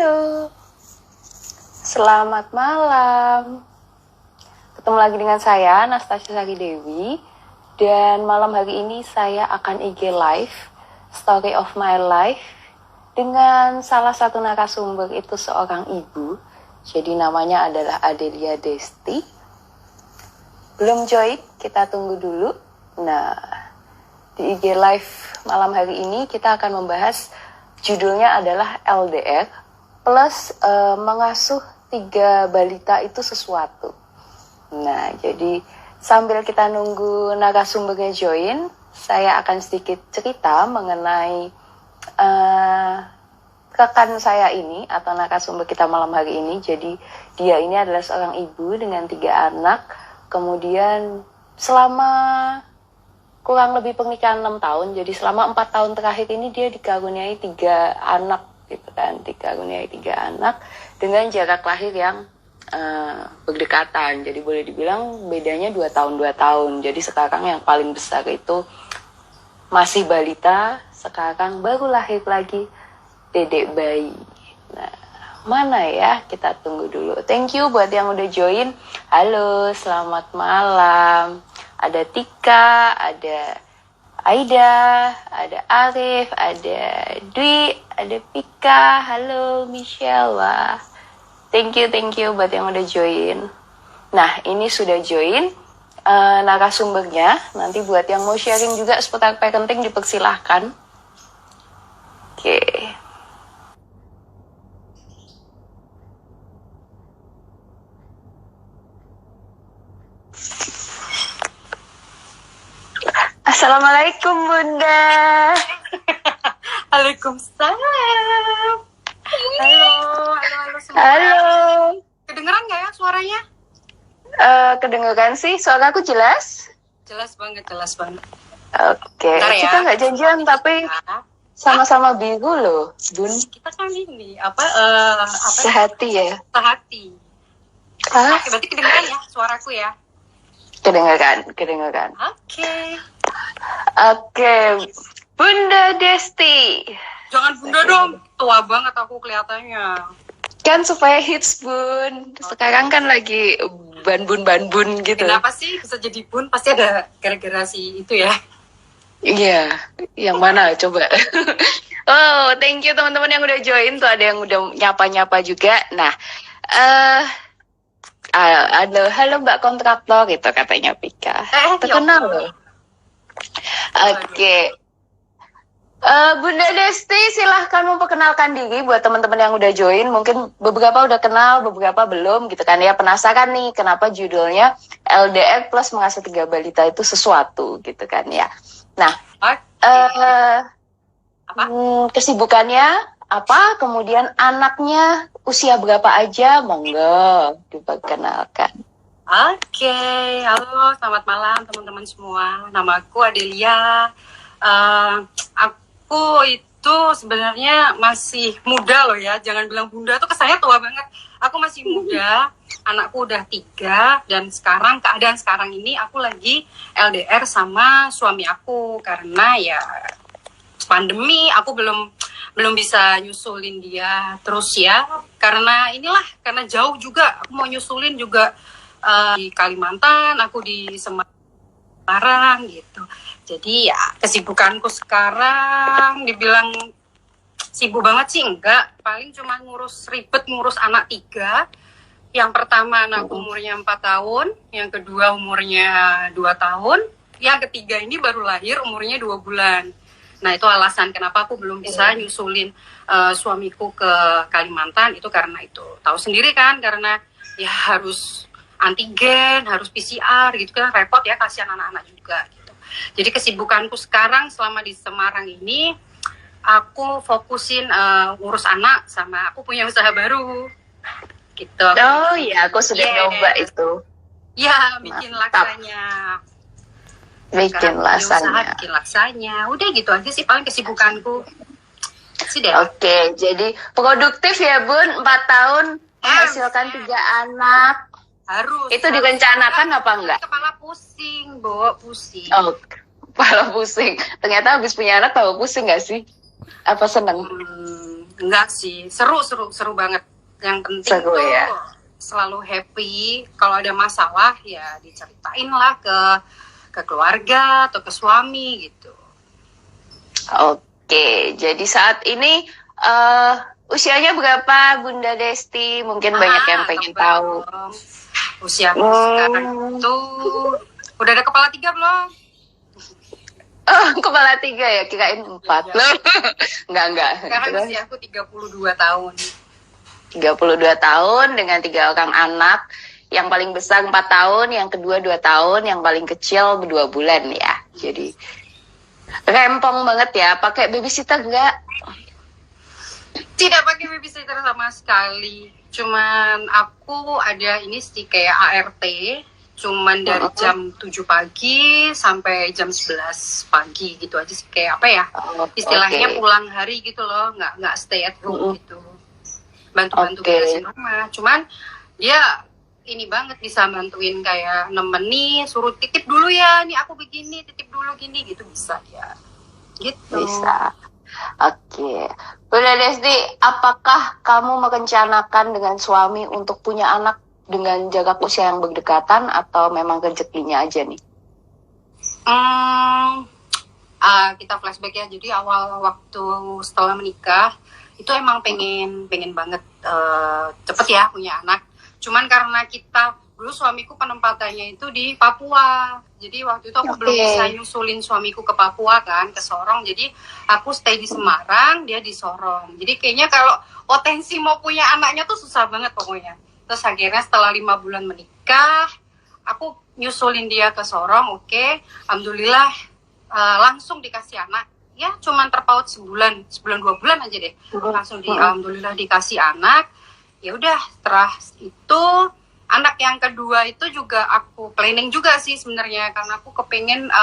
Halo, selamat malam. Ketemu lagi dengan saya, Anastasia Sari Dewi. Dan malam hari ini saya akan IG live Story of My Life dengan salah satu narasumber, itu seorang ibu. Jadi namanya adalah Adelia Desti. Belum join? Kita tunggu dulu. Nah, di IG live malam hari ini kita akan membahas, judulnya adalah LDR plus mengasuh 3 balita itu sesuatu. Nah, jadi sambil kita nunggu narasumbernya join, saya akan sedikit cerita mengenai rekan saya ini atau narasumber kita malam hari ini. Jadi dia ini adalah seorang ibu dengan 3 anak. Kemudian selama kurang lebih pernikahan 6 tahun, jadi selama 4 tahun terakhir ini dia dikaruniai 3 anak gitu kan, dikaruniai 3 anak dengan jarak lahir yang berdekatan. Jadi boleh dibilang bedanya 2 tahun. Jadi sekarang yang paling besar itu masih balita, sekarang baru lahir lagi dedek bayi. Nah, mana ya? Kita tunggu dulu. Thank you buat yang udah join. Halo, selamat malam. Ada Tika, ada Aida, ada Arif, ada Dwi, ada Pika. Halo Michelle. Wah, thank you buat yang udah join. Nah, ini sudah join narasumbernya. Nanti buat yang mau sharing juga seputar parenting dipersilahkan. Oke. Assalamualaikum Bunda. Waalaikumsalam. Halo semua. Halo. Kedengeran nggak ya suaranya? Kedengeran sih, suara aku jelas? Jelas banget. Oke, Bentar ya. kita nggak janjian tapi sama-sama biru loh, Bun. Kita kan ini apa Sehati ya? sehati. Ah, Oke, berarti kedengeran ya suaraku ya? kedengeran. Oke, Bunda Desti. Jangan bunda dong, tua banget aku kelihatannya. Kan supaya hits, Bun. Sekarang kan lagi banbun gitu. Kenapa sih bisa jadi bun? Pasti ada gara-gara si itu ya. Iya, yang mana coba? Oh, thank you teman-teman yang udah join tuh, ada yang udah nyapa-nyapa juga. Nah, halo Mbak kontraktor gitu katanya Pika. Terkenal loh. Oke. Bunda Desti, silahkan memperkenalkan diri buat teman-teman yang udah join. Mungkin beberapa udah kenal, beberapa belum gitu kan ya. Penasaran nih kenapa judulnya LDR plus mengasuh 3 balita itu sesuatu gitu kan ya. Nah, kesibukannya apa? Kemudian anaknya usia berapa aja? Monggo diperkenalkan. Oke, halo selamat malam teman-teman semua. Namaku Adelia. Aku itu sebenarnya masih muda loh ya. Jangan bilang bunda tuh kesannya tua banget. Aku masih muda. Anakku udah 3 dan keadaan sekarang ini aku lagi LDR sama suami aku karena ya pandemi aku belum bisa nyusulin dia terus ya. Karena jauh juga aku mau nyusulin juga di Kalimantan, aku di Semarang gitu. Jadi ya kesibukanku sekarang dibilang sibuk banget sih enggak, paling cuma ngurus anak 3. Yang pertama anakku umurnya 4 tahun, yang kedua umurnya 2 tahun, yang ketiga ini baru lahir umurnya 2 bulan. Nah, itu alasan kenapa aku belum bisa nyusulin suamiku ke Kalimantan, itu karena itu. Tahu sendiri kan, karena ya harus antigen, harus PCR gitu kan, repot ya, kasihan anak-anak juga gitu. Jadi kesibukanku sekarang selama di Semarang ini, aku fokusin ngurus anak sama aku punya usaha baru gitu. Oh iya, aku sudah nyoba itu. Ya, bikin laksanya. Bikin laksanya. Udah gitu aja sih paling kesibukanku. Oke, jadi produktif ya Bun, 4 tahun menghasilkan 3 anak. Harus. Itu direncanakan apa enggak? Kepala pusing, Bo, pusing. Oh, kepala pusing. Ternyata habis punya anak tahu pusing nggak sih? Apa seneng? Enggak sih, seru banget. Yang penting Seru, tuh ya? selalu happy. Kalau ada masalah ya diceritain lah ke keluarga atau ke suami gitu. Oke, jadi saat ini usianya berapa Bunda Desti? Mungkin banyak yang pengen tahu. Usia sekarang itu udah ada kepala 3 belum? Oh, kepala 3 ya, kirain 4 Iya. loh. Enggak. Sekarang usia aku 32 tahun. 32 tahun dengan 3 orang anak. Yang paling besar 4 tahun, yang kedua 2 tahun, yang paling kecil 2 bulan ya. Jadi rempong banget ya. Pakai babysitter enggak? Tidak pakai babysitter sama sekali. Cuman aku ada ini sih kayak ART. Cuman dari jam 7 pagi sampai jam 11 pagi gitu aja sih. Kayak apa ya? Istilahnya pulang hari gitu loh. Nggak stay at home gitu. Bantu-bantu beresin rumah. Cuman dia ini banget bisa bantuin kayak nemenin, suruh titip dulu ya. Nih aku begini, titip dulu gini gitu bisa ya. Gitu. Bisa. Oke. Bunda Desti, apakah kamu merencanakan dengan suami untuk punya anak dengan jarak usia yang berdekatan atau memang rezekinya aja nih? Kita flashback ya. Jadi awal waktu setelah menikah itu emang pengen banget cepet ya punya anak. Cuman karena kita dulu suamiku penempatannya itu di Papua. Jadi waktu itu aku belum bisa nyusulin suamiku ke Papua kan, ke Sorong. Jadi aku stay di Semarang, dia di Sorong. Jadi kayaknya kalau potensi mau punya anaknya tuh susah banget pokoknya. Terus akhirnya setelah 5 bulan menikah, aku nyusulin dia ke Sorong, oke. Alhamdulillah langsung dikasih anak. Ya cuman terpaut sebulan 2 bulan aja deh. Langsung alhamdulillah dikasih anak. Ya udah, setelah itu anak yang kedua itu juga aku planning juga sih sebenarnya, karena aku kepengen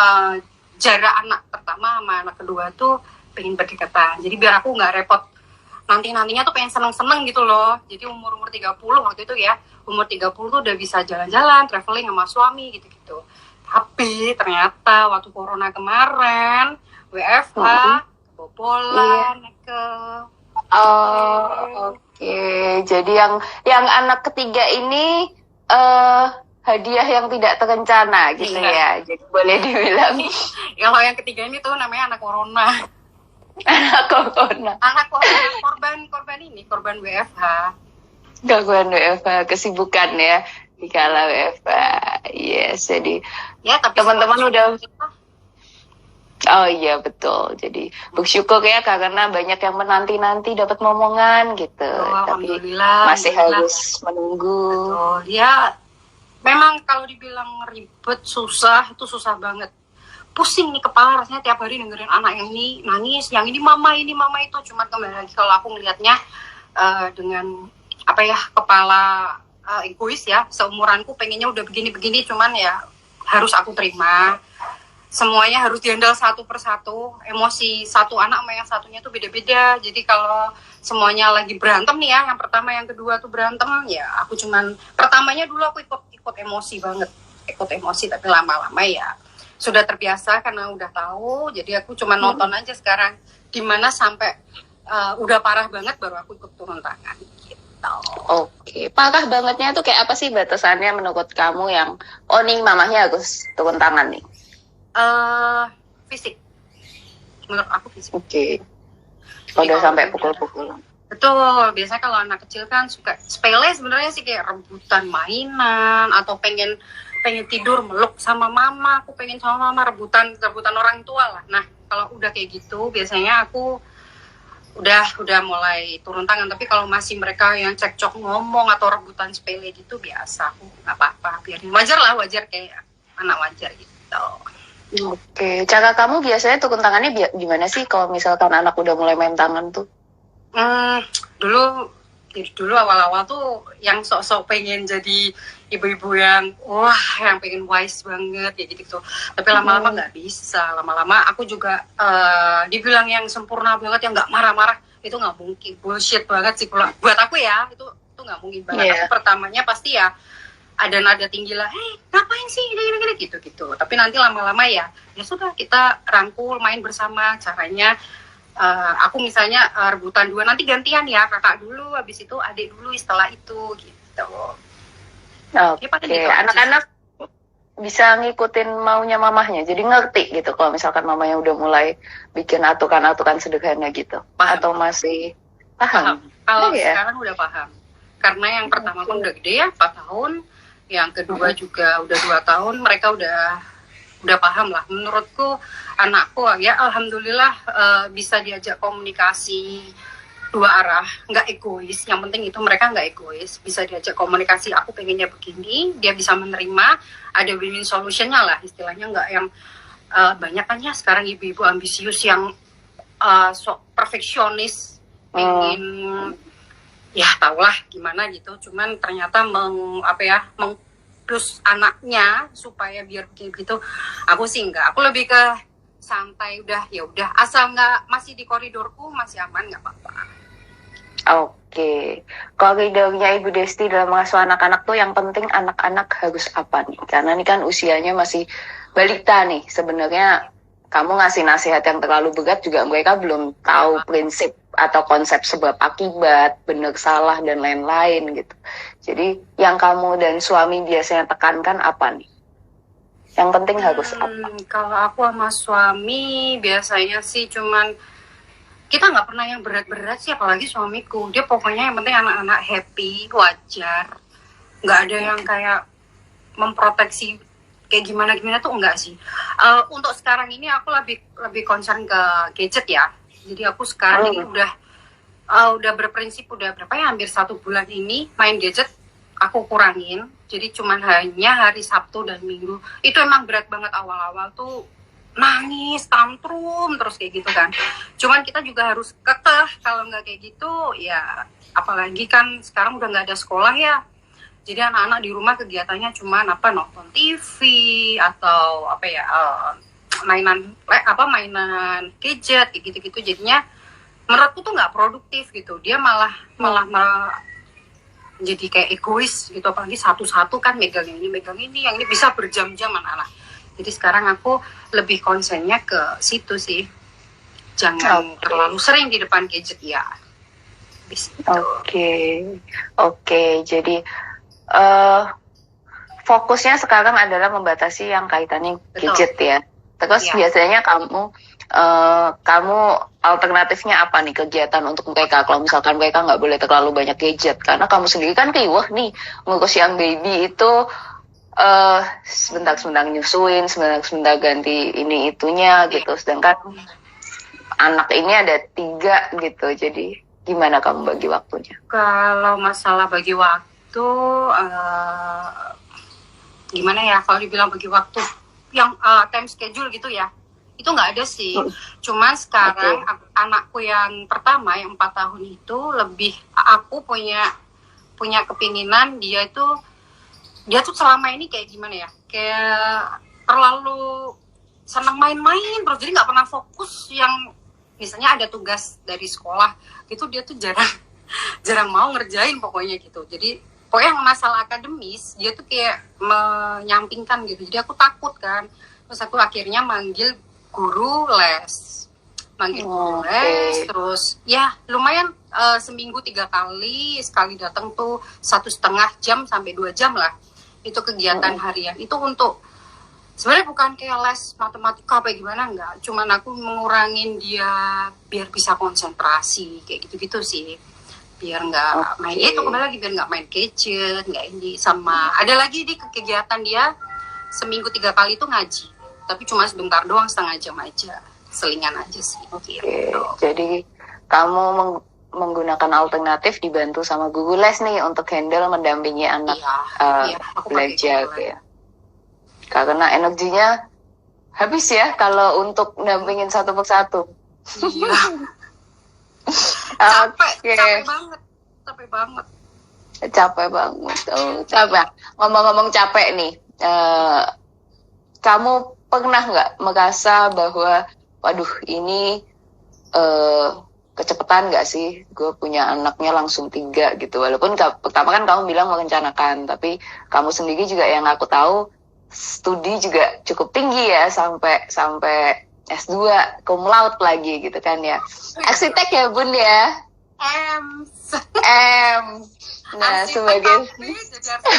jarak anak pertama sama anak kedua tuh pengen berdekatan. Jadi biar aku nggak repot nantinya tuh pengen seneng gitu loh. Jadi umur 30 waktu itu ya, umur 30 tuh udah bisa jalan-jalan, traveling sama suami gitu-gitu. Tapi ternyata waktu corona kemarin WFH kebobolan ke Oke. Jadi yang anak ketiga ini hadiah yang tidak terencana gitu ya. Jadi boleh dibilang. Kalau yang ketiga ini tuh namanya anak corona. Anak corona. Anak korban WFH. Gangguan WFH, kesibukan ya di kala WFH. Yes, jadi ya, tapi teman-teman udah. Oh iya betul. Jadi bersyukur ya karena banyak yang menanti-nanti dapat momongan gitu. Tapi masih harus menunggu. Betul. Ya memang kalau dibilang ribet, susah, itu susah banget. Pusing nih kepala rasanya tiap hari dengerin anak yang ini nangis, yang ini mama itu. Cuman kembali lagi kalau aku ngelihatnya dengan apa ya, kepala egois ya, seumuranku pengennya udah begini-begini, cuman ya harus aku terima. Semuanya harus dihandle satu persatu. Emosi satu anak sama yang satunya tuh beda-beda. Jadi kalau semuanya lagi berantem nih ya, yang pertama yang kedua tuh berantem, ya aku cuman pertamanya dulu aku ikut emosi banget, tapi lama-lama ya sudah terbiasa karena udah tahu. Jadi aku cuma nonton aja sekarang. Dimana sampai udah parah banget baru aku ikut turun tangan gitu. Oke, parah bangetnya tuh kayak apa sih batasannya menurut kamu yang nih mamahnya harus turun tangan nih? Fisik. Menurut aku fisik. Oke. Udah sampai pukul-pukul. Betul. Biasanya kalau anak kecil kan suka sepele sebenarnya sih, kayak rebutan mainan atau pengen tidur meluk sama mama, aku pengen sama mama, rebutan orang tua lah. Nah, kalau udah kayak gitu biasanya aku udah mulai turun tangan. Tapi kalau masih mereka yang cekcok ngomong atau rebutan sepele gitu, biasa aku nggak apa-apa, biarin. Wajar kayak anak wajar gitu. Oke, cara kamu biasanya turun tangannya gimana sih kalau misalkan anak udah mulai main tangan tuh? Dulu awal-awal tuh yang sok-sok pengen jadi ibu-ibu yang yang pengen wise banget kayak gitu. Tapi lama-lama nggak bisa. Lama-lama aku juga dibilang yang sempurna banget, yang nggak marah-marah, itu nggak mungkin. Bullshit banget sih buat aku ya. Itu nggak mungkin banget. Aku pertamanya pasti ya ada nada tinggi lah, ngapain sih gini gitu. Tapi nanti lama-lama ya sudah, kita rangkul, main bersama. Caranya aku misalnya rebutan 2, nanti gantian ya, kakak dulu, habis itu adik dulu, setelah itu gitu. Oke, anak-anak bisa ngikutin maunya mamahnya, jadi ngerti gitu kalau misalkan mamanya udah mulai bikin atukan-atukan sederhana gitu. Paham. Atau masih paham? Kalau ya? sekarang udah paham, karena yang pertama kan udah gede ya, 4 tahun, yang kedua juga udah 2 tahun, mereka udah paham lah. Menurutku anakku ya alhamdulillah bisa diajak komunikasi 2 arah, nggak egois. Yang penting itu mereka nggak egois, bisa diajak komunikasi, aku pengennya begini, dia bisa menerima, ada win-win solutionnya lah istilahnya, nggak yang banyak kan ya sekarang ibu-ibu ambisius yang sok perfeksionis, pengen ya tahulah gimana gitu, cuman ternyata terus anaknya supaya biar begitu. Aku sih enggak, aku lebih ke santai, udah ya udah, asal nggak masih di koridorku masih aman, nggak apa-apa. Oke, koridornya Ibu Desti dalam mengasuh anak-anak tuh yang penting anak-anak harus apa nih? Karena ini kan usianya masih balita nih. Sebenarnya kamu ngasih nasihat yang terlalu berat juga mereka belum tahu prinsip atau konsep sebab akibat, benar salah dan lain-lain gitu. Jadi yang kamu dan suami biasanya tekankan apa nih? Yang penting harus apa? Kalau aku sama suami biasanya sih cuman, kita nggak pernah yang berat-berat sih, apalagi suamiku. Dia pokoknya yang penting anak-anak happy, wajar. Nggak ada yang kayak memproteksi kayak gimana-gimana tuh, enggak sih. Untuk sekarang ini aku lebih concern ke gadget ya. Jadi aku sekarang ini udah berprinsip, udah berapa ya, hampir 1 bulan ini main gadget aku kurangin. Jadi cuman hanya hari Sabtu dan Minggu. Itu emang berat banget awal-awal tuh, nangis, tantrum terus kayak gitu kan. Cuman kita juga harus kekeh, kalau nggak kayak gitu ya, apalagi kan sekarang udah nggak ada sekolah ya. Jadi anak-anak di rumah kegiatannya cuma nonton TV atau mainan gadget kayak gitu-gitu. Jadinya menurutku tuh nggak produktif gitu. Dia malah jadi kayak egois gitu, apalagi satu-satu kan megang ini, yang ini bisa berjam-jam anak-anak. Jadi sekarang aku lebih konsennya ke situ sih. Jangan terlalu sering di depan gadget ya. Oke. Jadi fokusnya sekarang adalah membatasi yang kaitannya gadget ya. Terus biasanya kamu alternatifnya apa nih kegiatan untuk mereka kalau misalkan mereka nggak boleh terlalu banyak gadget? Karena kamu sendiri kan riweh nih ngurus yang baby itu, sebentar nyusuin, sebentar ganti ini itunya gitu. Sedangkan anak ini ada 3 gitu. Jadi gimana kamu bagi waktunya? Kalau masalah bagi waktu, gimana ya? Kalau dibilang bagi waktu yang time schedule gitu ya, itu nggak ada sih. Cuman sekarang anakku yang pertama yang 4 tahun itu lebih, aku punya kepinginan dia tuh selama ini kayak gimana ya, kayak terlalu senang main-main terus, jadi nggak pernah fokus. Yang misalnya ada tugas dari sekolah itu dia tuh jarang mau ngerjain pokoknya gitu. Jadi pokoknya yang masalah akademis dia tuh kayak menyampingkan gitu. Jadi aku takut kan, terus aku akhirnya manggil guru les. Terus ya lumayan, seminggu 3 kali, sekali datang tuh 1,5 jam sampai 2 jam lah. Itu kegiatan harian. Itu untuk, sebenarnya bukan kayak les matematika apa gimana, enggak. Cuman aku mengurangin dia biar bisa konsentrasi kayak gitu-gitu sih. Biar nggak main itu, kembali lagi biar nggak main gadget, nggak ini. Sama ada lagi di kegiatan dia seminggu 3 kali itu ngaji, tapi cuma sebentar doang, setengah jam aja, selingan aja sih. Gitu. Jadi kamu menggunakan alternatif dibantu sama guru les nih untuk handle mendampingi anak belajar ya. Karena energinya habis ya kalau untuk mendampingin satu persatu. Capek banget. Ngomong-ngomong capek nih, kamu pernah nggak merasa bahwa waduh ini kecepatan nggak sih, gue punya anaknya langsung 3 gitu. Walaupun pertama kan kamu bilang merencanakan, tapi kamu sendiri juga yang aku tahu studi juga cukup tinggi ya, sampai S2 cum laude lagi gitu kan ya. Arsitek ya Bun ya. M. Nah, Arsitek sebagai tapi jadi arsitek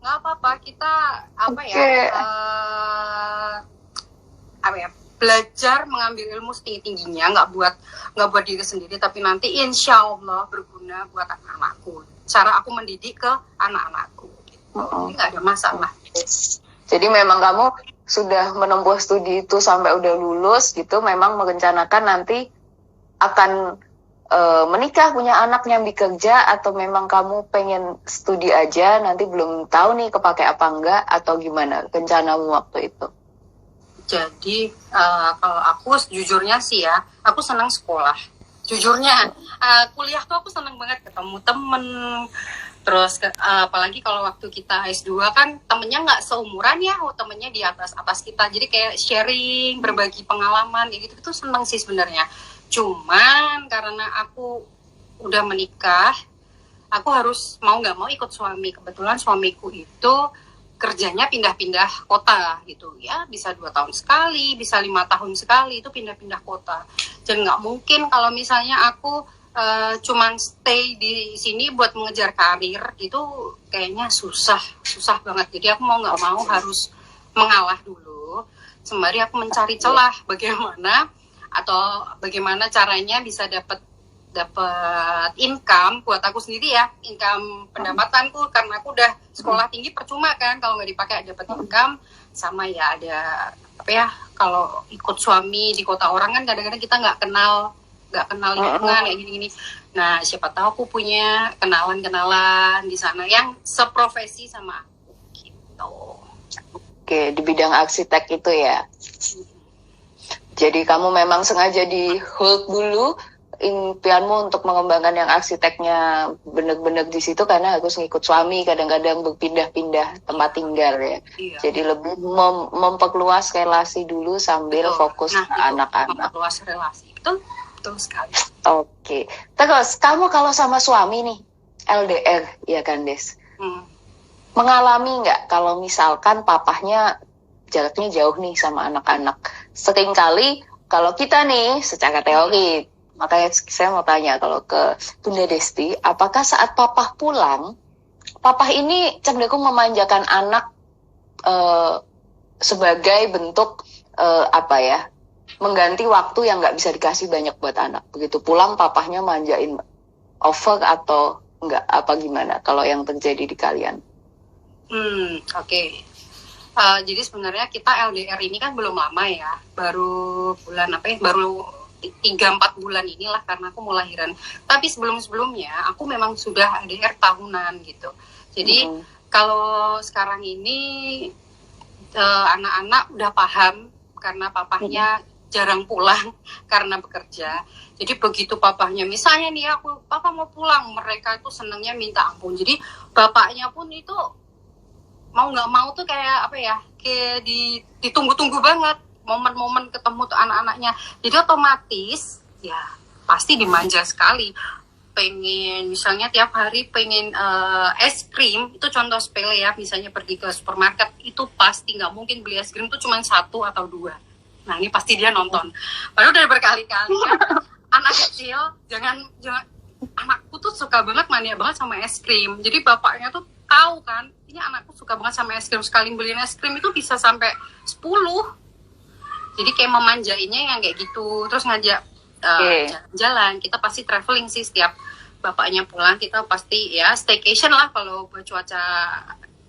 nggak apa-apa kita apa ya apa ya belajar mengambil ilmu setinggi-tingginya, nggak buat diri sendiri, tapi nanti insya Allah berguna buat anak-anakku. Cara aku mendidik ke anak-anakku, gitu. Jadi nggak ada masalah. Jadi memang kamu sudah menempuh studi itu sampai udah lulus gitu, memang merencanakan nanti akan menikah, punya anak, nyambi kerja, atau memang kamu pengen studi aja, nanti belum tahu nih kepake apa enggak, atau gimana rencanamu waktu itu? Jadi kalau aku jujurnya sih ya, aku senang sekolah. Jujurnya kuliah tuh aku senang banget ketemu temen. Terus apalagi kalau waktu kita S2 kan temennya nggak seumuran ya, temennya di atas kita. Jadi kayak sharing, berbagi pengalaman, kayak gitu itu senang sih sebenarnya. Cuman karena aku udah menikah, aku harus mau nggak mau ikut suami. Kebetulan suamiku itu kerjanya pindah-pindah kota gitu ya, bisa 2 tahun sekali, bisa 5 tahun sekali itu pindah-pindah kota. Dan nggak mungkin kalau misalnya aku cuman stay di sini buat mengejar karir gitu, kayaknya susah banget. Jadi aku mau nggak mau harus mengalah dulu, sembari aku mencari celah bagaimana caranya bisa dapat income buat aku sendiri ya, income pendapatanku, karena aku udah sekolah tinggi percuma kan kalau nggak dipakai dapat income. Sama ya ada apa ya, kalau ikut suami di kota orang kan kadang-kadang kita nggak kenal lingkungan kayak gini-gini. Nah siapa tahu aku punya kenalan di sana yang seprofesi sama aku gitu. Oke, di bidang arsitek itu ya. Jadi kamu memang sengaja di hold dulu impianmu untuk mengembangkan yang arsiteknya bener-bener di situ, karena harus ngikut suami, kadang-kadang berpindah-pindah tempat tinggal ya. Iya. Jadi lebih memperluas relasi dulu sambil fokus ke anak-anak. Memperluas relasi, betul sekali. Oke. Terus kamu kalau sama suami nih LDR ya kan Des? Mengalami nggak kalau misalkan papahnya jaraknya jauh nih sama anak-anak? Seringkali kalau kita nih secara teori, makanya saya mau tanya kalau ke Bunda Desti, apakah saat papah pulang, papah ini cenderung memanjakan anak sebagai bentuk mengganti waktu yang nggak bisa dikasih banyak buat anak. Begitu pulang papahnya manjain over atau enggak, apa gimana kalau yang terjadi di kalian? Oke. Jadi sebenarnya kita LDR ini kan belum lama ya, baru bulan baru 3-4 bulan inilah, karena aku mau lahiran. Tapi sebelumnya aku memang sudah LDR tahunan gitu. Jadi kalau sekarang ini anak-anak udah paham karena papahnya jarang pulang karena bekerja. Jadi begitu papahnya misalnya nih papa mau pulang, mereka itu senangnya minta ampun. Jadi bapaknya pun itu mau nggak mau tuh kayak kayak ditunggu-tunggu banget momen-momen ketemu tuh anak-anaknya. Jadi otomatis ya pasti dimanja sekali. Pengen misalnya tiap hari pengen es krim, itu contoh sepele ya, misalnya pergi ke supermarket itu pasti nggak mungkin beli es krim tuh cuma 1 atau 2. Nah ini pasti dia nonton. Padahal udah berkali-kali kan, anak kecil jangan anakku tuh suka banget, mania banget sama es krim. Jadi bapaknya tuh tahu kan, ini anakku suka banget sama es krim, sekali beliin es krim itu bisa sampai 10. Jadi kayak memanjainya yang kayak gitu. Terus ngajak jalan-jalan, kita pasti traveling sih setiap bapaknya pulang, kita pasti ya staycation lah. Kalau buat cuaca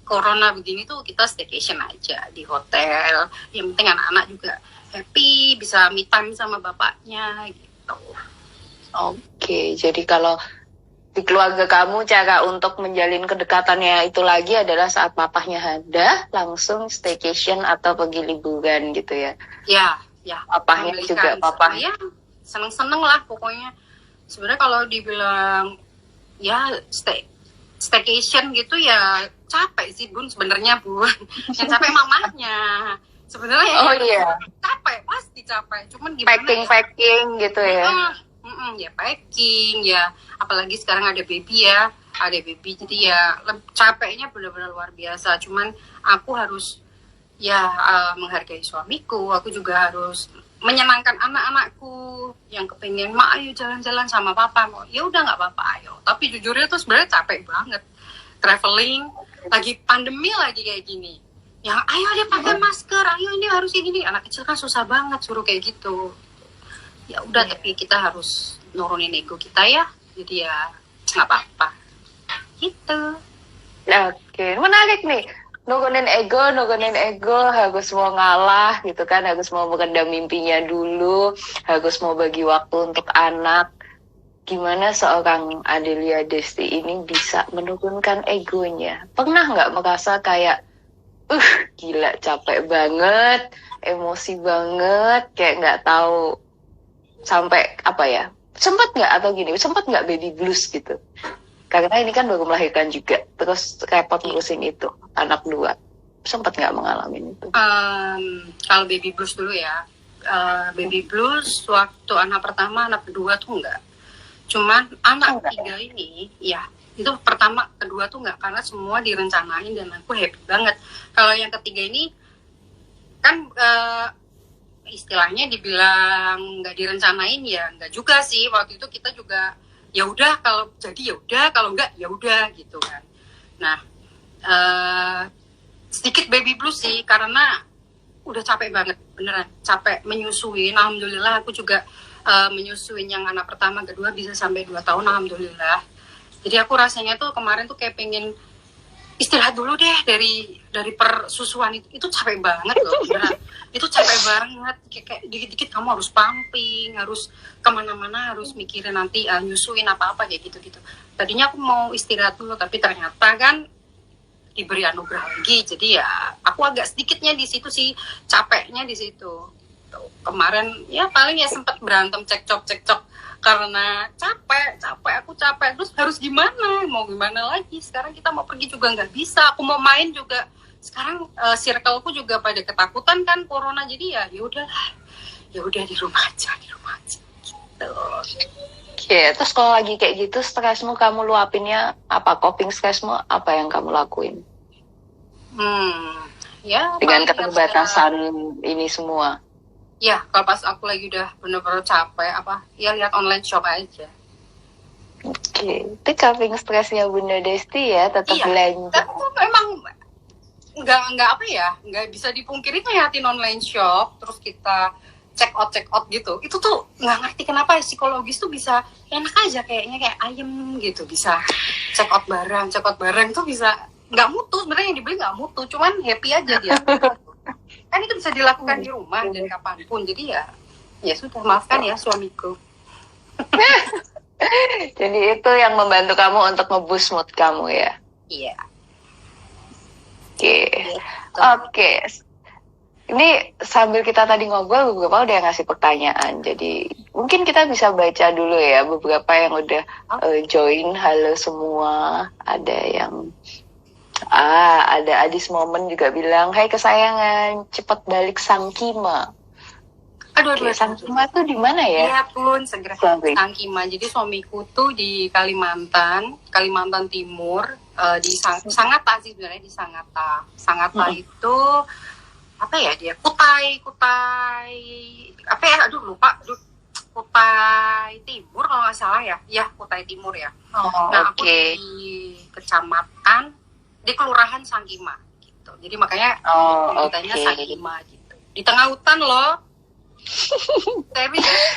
corona begini tuh kita staycation aja di hotel. Yang penting anak-anak juga happy, bisa me time sama bapaknya gitu. Oke, jadi kalau di keluarga kamu cara untuk menjalin kedekatannya itu lagi adalah saat papahnya ada, langsung staycation atau pergi liburan gitu ya? Ya. Papahnya juga ya seneng-seneng lah pokoknya. Sebenarnya kalau dibilang ya staycation gitu ya capek sih Bun sebenarnya Bun. Yang capek mamahnya sebenarnya. Capek, pasti capek. Cuman gimana packing gitu ya. Ya packing ya, apalagi sekarang ada baby jadi ya capeknya benar-benar luar biasa. Cuman aku harus ya menghargai suamiku, aku juga harus menyenangkan anak-anakku yang kepengen mak ayo jalan-jalan sama papa, mau ya udah nggak apa-apa ayo. Tapi jujurnya tuh sebenarnya capek banget traveling, lagi pandemi lagi kayak gini. Yang ayo dia pakai masker, ayo ini harus kayak gini. Anak kecil kan susah banget suruh kayak gitu. Ya udah, tapi kita harus nurunin ego kita ya. Jadi ya nggak apa-apa. Gitu. Oke, menarik nih. Nurunin ego, harus mau ngalah gitu kan, harus mau meredam mimpinya dulu, harus mau bagi waktu untuk anak. Gimana seorang Adelia Desti ini bisa menurunkan egonya? Pernah nggak merasa kayak, gila capek banget, emosi banget, kayak nggak tahu sampai apa ya? Sempat nggak atau gini? Sempat nggak baby blues gitu? Karena ini kan baru melahirkan juga, terus repot ngurusin itu, anak 2. Sempat nggak mengalami itu? Kalau baby blues dulu ya, baby blues waktu anak pertama, anak kedua tuh enggak. Cuman anak ketiga ini, ya itu pertama, kedua tuh enggak, karena semua direncanain dan aku happy banget. Kalau yang ketiga ini, kan istilahnya dibilang nggak direncanain ya enggak juga sih. Waktu itu kita juga ya udah, kalau jadi ya udah, kalau enggak ya udah gitu kan. Nah, sedikit baby blues sih karena udah capek banget, beneran capek menyusuin. Alhamdulillah aku juga menyusuin yang anak pertama kedua bisa sampai 2 tahun, alhamdulillah. Jadi aku rasanya tuh kemarin tuh kayak pengen istirahat dulu deh dari persusuan itu capek banget loh, beneran. Itu capek banget, kayak dikit-dikit kamu harus pumping, harus kemana-mana, harus mikirin nanti nyusuin apa-apa kayak gitu-gitu. Tadinya aku mau istirahat dulu, tapi ternyata kan diberi anugerah lagi, jadi ya aku agak sedikitnya di situ sih, capeknya di situ. Tuh, kemarin ya paling ya sempat berantem cekcok karena aku capek, terus harus mau gimana lagi, sekarang kita mau pergi juga nggak bisa, aku mau main juga sekarang circleku juga pada ketakutan kan corona, jadi ya udah di rumah aja gitu. Oke, terus kalau lagi kayak gitu stresmu kamu luapinnya apa? Coping stresmu apa yang kamu lakuin? Ya dengan keterbatasan ini semua. Ya, kalau pas aku lagi udah bener-bener capek ya lihat online shop aja. Oke, itu coping stresnya Bunda Desti ya, tetap belanja. Tapi memang nggak bisa dipungkiri ngeliatin online shop terus kita check out gitu. Itu tuh nggak ngerti kenapa psikologis tuh bisa enak aja, kayaknya kayak ayem gitu, bisa check out barang tuh bisa nggak mutu, sebenarnya yang dibeli nggak mutu, cuman happy aja dia. Kan itu bisa dilakukan di rumah dan kapanpun, jadi ya sudah, maafkan ya suamiku. Jadi itu yang membantu kamu untuk nge-boost mood kamu ya? Iya. Oke. Ini sambil kita tadi ngobrol, beberapa udah ngasih pertanyaan. Jadi mungkin kita bisa baca dulu ya beberapa yang udah join. Halo semua. Ada yang ada Adis Momen juga bilang, hai kesayangan, cepet balik Sangkima. Aduh, Sangkima tuh di mana ya? Iya pun, segera Sangkima. Jadi suamiku tuh di Kalimantan Timur, di Sangatta sih sebenarnya, di Sangatta. Sangatta itu apa ya dia? Kutai apa ya? Lupa. Kutai Timur kalau nggak salah ya. Ya, Kutai Timur ya. Nah, aku di kecamatan, di kelurahan Sangkima gitu. Jadi makanya kitanya Sangkima gitu. Di tengah hutan loh.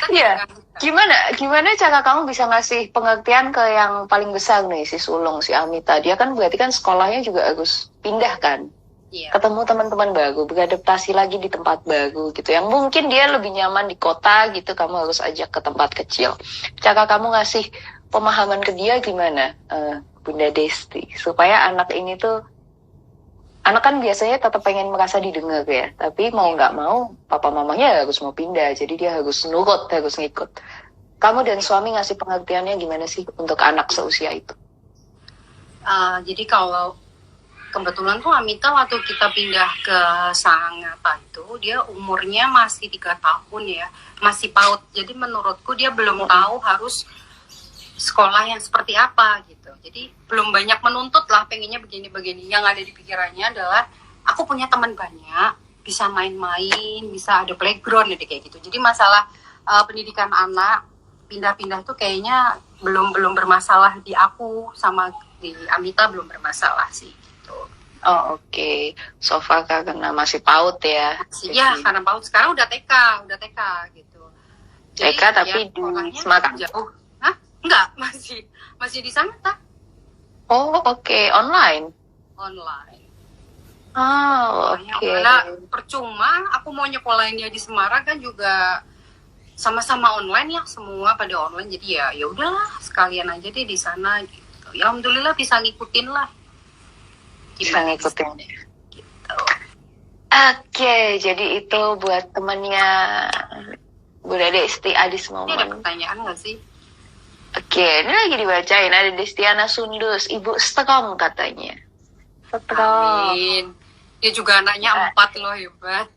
Iya. Gimana cara kamu bisa ngasih pengertian ke yang paling besar nih, si sulung, si Amita? Dia kan berarti kan sekolahnya juga harus pindah kan? Iya. Ketemu teman-teman baru, beradaptasi lagi di tempat baru gitu. Yang mungkin dia lebih nyaman di kota gitu, kamu harus ajak ke tempat kecil. Cara kamu ngasih pemahaman ke dia gimana, Bunda Desti? Supaya anak ini tuh, anak kan biasanya tetap pengen merasa didengar ya, tapi mau nggak mau papa mamanya harus mau pindah, jadi dia harus nurut, harus ngikut. Kamu dan suami ngasih pengertiannya gimana sih untuk anak seusia itu? Jadi kalau kebetulan tuh Amita waktu kita pindah ke Sangatta itu dia umurnya masih 3 tahun ya, masih PAUD. Jadi menurutku dia belum tahu harus sekolah yang seperti apa gitu. Jadi belum banyak menuntut lah, pengennya begini-begini. Yang ada di pikirannya adalah aku punya teman banyak, bisa main-main, bisa ada playground jadi kayak gitu. Jadi masalah pendidikan anak pindah-pindah itu kayaknya belum bermasalah di aku, sama di Amita belum bermasalah sih gitu. Oh oke. So far karena masih PAUD ya. Ya karena PAUD, sekarang udah TK gitu. Jadi, TK tapi ya, di Semarang jauh. Hah? Enggak, masih di sana tak? Oh oke. Online. Oh oke. Karena percuma aku mau nyekolahin dia di Semarang kan juga sama-sama online ya, semua pada online, jadi ya udahlah sekalian aja deh di sana gitu. Ya alhamdulillah bisa ngikutin lah. Bisa ngikutin. Gitu. Oke, jadi itu buat temannya Bunda Desti Adis Ini ada Momen. pertanyaan nggak sih? Oke, ini lagi dibacain. Ada Destiana Sundus, Ibu Strom katanya. Strom. Amin. Dia juga anaknya 4 loh, hebat.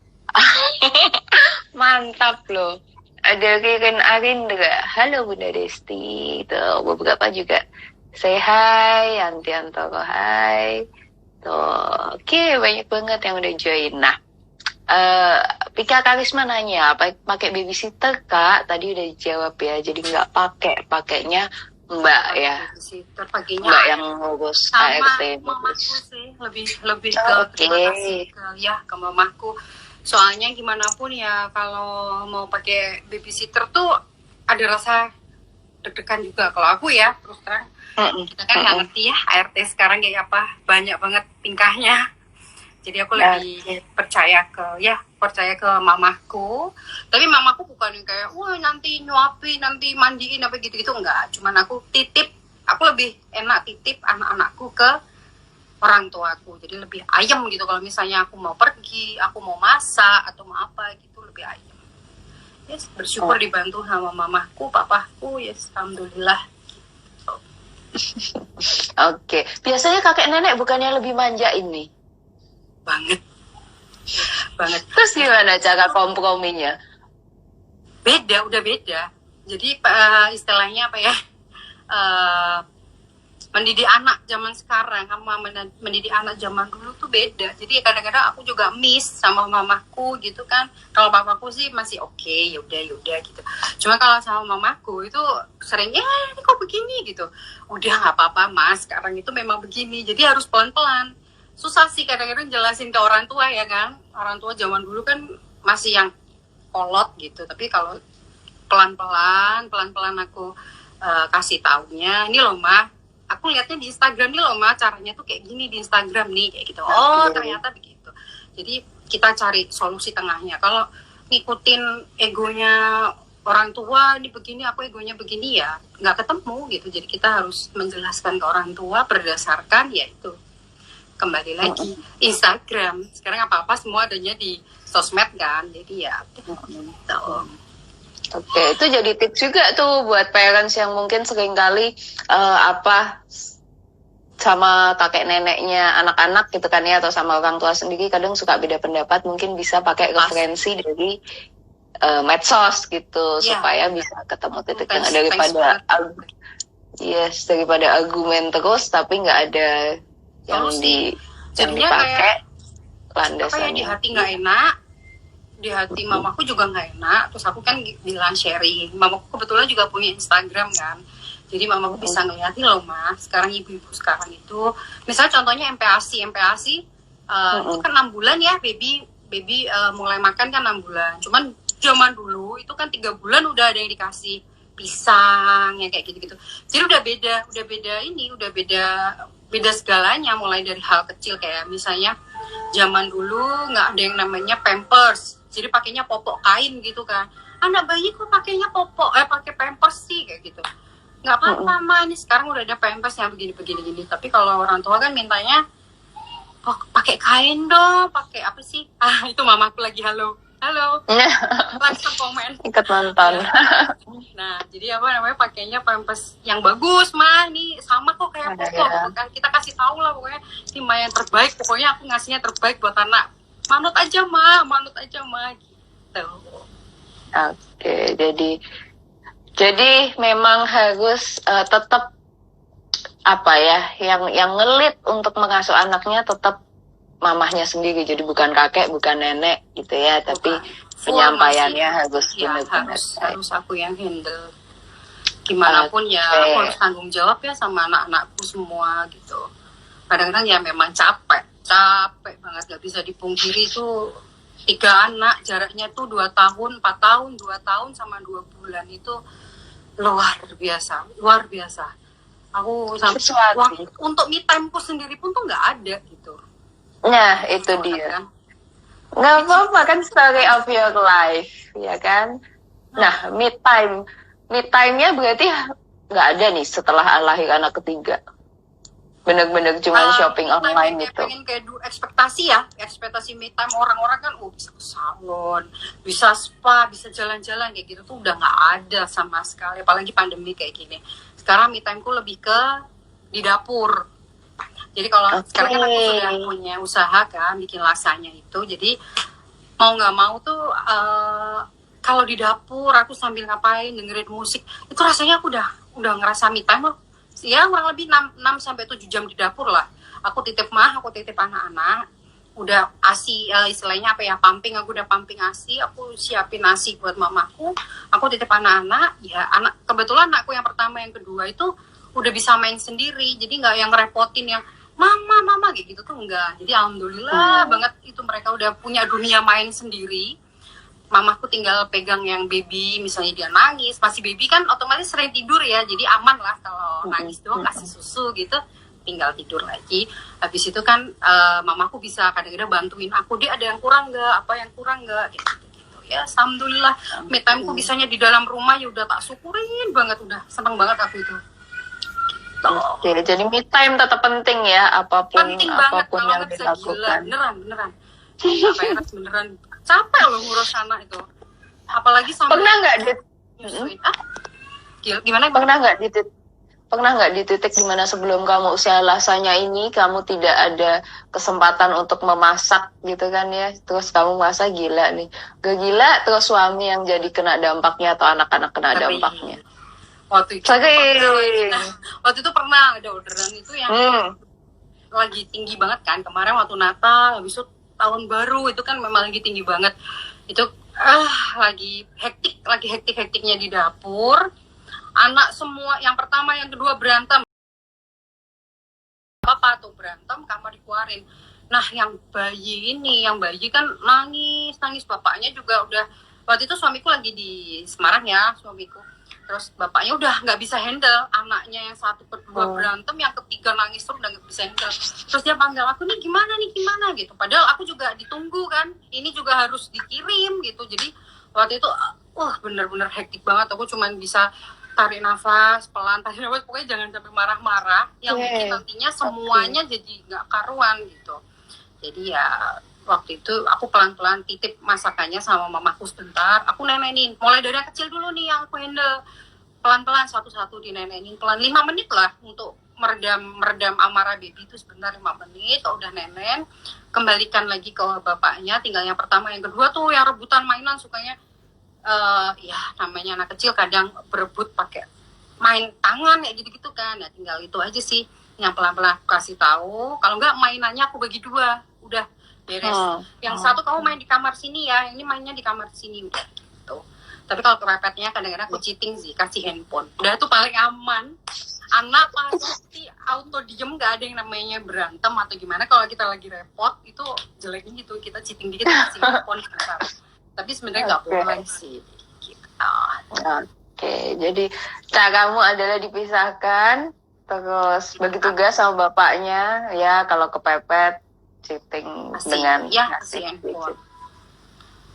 Mantap loh. Ada Ririn Arindra, halo Bunda Desti. Tuh, beberapa juga say hi, Yantiantoro hai. Tuh, oke, banyak banget yang udah join. Nah, Pika Karisma nanya, pakai babysitter kak? Tadi udah dijawab ya, jadi nggak pakainya Mbak ya. Babysitter paginya Mbak yang ngurus sama ART. mamaku sih, lebih ke terima kasih ke mamaku. Soalnya gimana pun ya, kalau mau pakai babysitter tuh ada rasa deg-degan juga. Kalau aku ya, terus terang, kita kan nggak ngerti ya ART sekarang kayak apa, banyak banget tingkahnya. Jadi aku lebih percaya ke mamaku. Tapi mamaku bukan yang kayak, wah nanti nyuapin, nanti mandiin apa gitu-gitu, enggak. Cuman aku lebih enak titip anak-anakku ke orang tuaku. Jadi lebih ayem gitu kalau misalnya aku mau pergi, aku mau masak atau mau apa gitu, lebih ayem. Yes, bersyukur dibantu sama mamaku, papaku, yes, alhamdulillah. Oke, biasanya kakek nenek bukannya lebih manja ini? Banget. Terus gimana cara komprominya? Udah beda. Jadi istilahnya apa ya? Mendidik anak zaman sekarang sama mendidik anak zaman dulu tuh beda. Jadi kadang-kadang aku juga miss sama mamaku gitu kan. Kalau papaku sih masih oke, yaudah gitu. Cuma kalau sama mamaku itu sering, ini kok begini gitu. Udah nggak apa-apa mas, sekarang itu memang begini. Jadi harus pelan-pelan. Susah sih kadang-kadang jelasin ke orang tua ya kan. Orang tua zaman dulu kan masih yang kolot gitu. Tapi kalau pelan-pelan aku kasih taunya, ini loh mah, aku lihatnya di Instagram nih loh mah, caranya tuh kayak gini di Instagram nih, kayak gitu. Oh ternyata begitu. Jadi kita cari solusi tengahnya. Kalau ngikutin egonya orang tua, ini begini, aku egonya begini, ya nggak ketemu gitu. Jadi kita harus menjelaskan ke orang tua berdasarkan yaitu kembali lagi Instagram. Sekarang apa-apa semua adanya di sosmed kan. Jadi ya gitu. Oke, itu jadi tips juga tuh buat parents yang mungkin seringkali sama kakek neneknya anak-anak gitu kan ya, atau sama orang tua sendiri kadang suka beda pendapat, mungkin bisa pakai referensi dari medsos gitu supaya bisa ketemu titik tengah daripada argumen terus tapi nggak ada yang dipakai landasannya. Di hati nggak enak, di hati mamaku juga nggak enak, terus aku kan bilang sharing. Mamaku kebetulan juga punya Instagram kan, jadi mamaku bisa ngeliat nih loh mas, sekarang ibu-ibu sekarang itu, misalnya contohnya MPASI itu kan 6 bulan ya, baby mulai makan kan 6 bulan, cuman zaman dulu itu kan 3 bulan udah ada yang dikasih pisang ya kayak gitu-gitu. Jadi udah beda segalanya, mulai dari hal kecil kayak misalnya zaman dulu nggak ada yang namanya Pampers, jadi pakainya popok kain gitu kan. Anak bayi kok pakainya pakai Pampers sih kayak gitu. Nggak apa-apa mah, ini sekarang udah ada Pampers yang begini. Tapi kalau orang tua kan mintanya pakai kain dong, pakai apa sih? Itu mamaku lagi halo langsung komen ikut nonton. Nah jadi apa namanya, pakainya Pampers yang bagus mah, nih sama kok kayak popok kan, kita kasih tahu lah pokoknya ini mah yang terbaik, pokoknya aku ngasihnya terbaik buat anak, manut aja mah gitu. Oke, jadi memang harus tetap apa ya, yang ngelit untuk mengasuh anaknya tetap mamahnya sendiri, jadi bukan kakek, bukan nenek gitu ya, tapi Bukan. penyampaiannya harus Ya, benar-benar harus aku yang handle. Gimana pun ya aku harus tanggung jawab ya sama anak-anakku semua gitu. Kadang-kadang ya memang capek banget, gak bisa dipungkiri tuh 3 anak jaraknya tuh 2 tahun, 4 tahun, 2 tahun sama 2 bulan itu luar biasa. Aku sampai untuk me timeku sendiri pun tuh nggak ada gitu. Nah itu dia kan? Nggak apa-apa kan, story of your life ya kan. Nah me time-nya berarti nggak ada nih setelah lahir anak ketiga, bener-bener cuma shopping online gitu. Pengen kayak ekspektasi me time orang-orang kan bisa ke salon, bisa spa, bisa jalan-jalan kayak gitu tuh udah nggak ada sama sekali, apalagi pandemi kayak gini. Sekarang me timeku lebih ke di dapur. Jadi kalau sekarang kan aku sudah punya usaha kan, bikin lasanya itu, jadi mau nggak mau tuh kalau di dapur aku sambil ngapain, dengerin musik, itu rasanya aku udah ngerasa me time loh. Ya kurang lebih 6-7 jam di dapur lah. Aku titip aku titip anak-anak, udah ASI istilahnya apa ya, pumping, aku udah pumping ASI, aku siapin nasi buat mamaku, aku titip anak-anak, ya kebetulan anakku yang pertama yang kedua itu udah bisa main sendiri, jadi nggak yang ngerepotin yang mama kayak gitu tuh enggak. Jadi alhamdulillah banget itu mereka udah punya dunia main sendiri. Mamaku tinggal pegang yang baby, misalnya dia nangis, masih baby kan otomatis sering tidur ya, jadi aman lah kalau nangis doang kasih susu gitu, tinggal tidur lagi. Habis itu kan mamaku bisa kadang-kadang bantuin aku, dia ada yang kurang nggak, apa yang kurang nggak, gitu. Ya alhamdulillah, me timeku bisanya di dalam rumah ya udah tak syukurin banget, udah seneng banget aku itu. Oke, jadi me time tetap penting ya, apapun penting banget, yang dilakukan. Beneran. Beneran capek loh ngurus anak itu, apalagi sampai pernah nggak pernah nggak di titik dimana sebelum kamu usia lasanya ini kamu tidak ada kesempatan untuk memasak gitu kan ya, terus kamu merasa gila nih, gak gila, terus suami yang jadi kena dampaknya atau anak-anak kena dampaknya? Waktu itu pernah ada orderan itu yang lagi tinggi banget kan, kemarin waktu Natal, habis itu tahun baru itu kan memang lagi tinggi banget. Itu lagi hektiknya di dapur. Anak semua, yang pertama yang kedua berantem. Apa tuh berantem, kamar dikeluarin. Nah, yang bayi kan nangis, bapaknya juga udah, waktu itu suamiku lagi di Semarang ya, suamiku. Terus bapaknya udah nggak bisa handle, anaknya yang satu kedua berantem, yang ketiga nangis terus udah nggak bisa handle. Terus dia panggil aku, nih gimana gitu. Padahal aku juga ditunggu kan, ini juga harus dikirim gitu. Jadi waktu itu bener-bener hektik banget. Aku cuman bisa tarik nafas pelan, pokoknya jangan sampai marah-marah yang bikin nantinya semuanya jadi nggak karuan gitu. Jadi ya waktu itu aku pelan-pelan titip masakannya sama mamaku sebentar, aku nenenin, mulai dari yang kecil dulu nih yang aku handle, pelan-pelan satu-satu dinenenin, pelan 5 menit lah untuk meredam amarah baby itu, sebentar 5 menit, udah nenen, kembalikan lagi ke bapaknya, tinggal yang pertama yang kedua tuh yang rebutan mainan, sukanya ya namanya anak kecil kadang berebut pakai main tangan ya gitu-gitu kan, ya tinggal itu aja sih yang pelan-pelan aku kasih tahu, kalau enggak mainannya aku bagi 2, udah beres. Yang satu kamu main di kamar sini ya, yang ini mainnya di kamar sini, udah gitu. Tapi kalau kepepetnya kadang-kadang aku cheating sih, kasih handphone. Udah itu paling aman. Anak pasti auto diem, gak ada yang namanya berantem atau gimana. Kalau kita lagi repot itu jeleknya gitu, kita cheating dikit kasih handphone sebentar. Tapi sebenarnya nggak boleh sih. Gitu. Oke, jadi caramu adalah dipisahkan, terus bagi tugas sama bapaknya. Ya kalau kepepet cheating dengan ngasih handphone.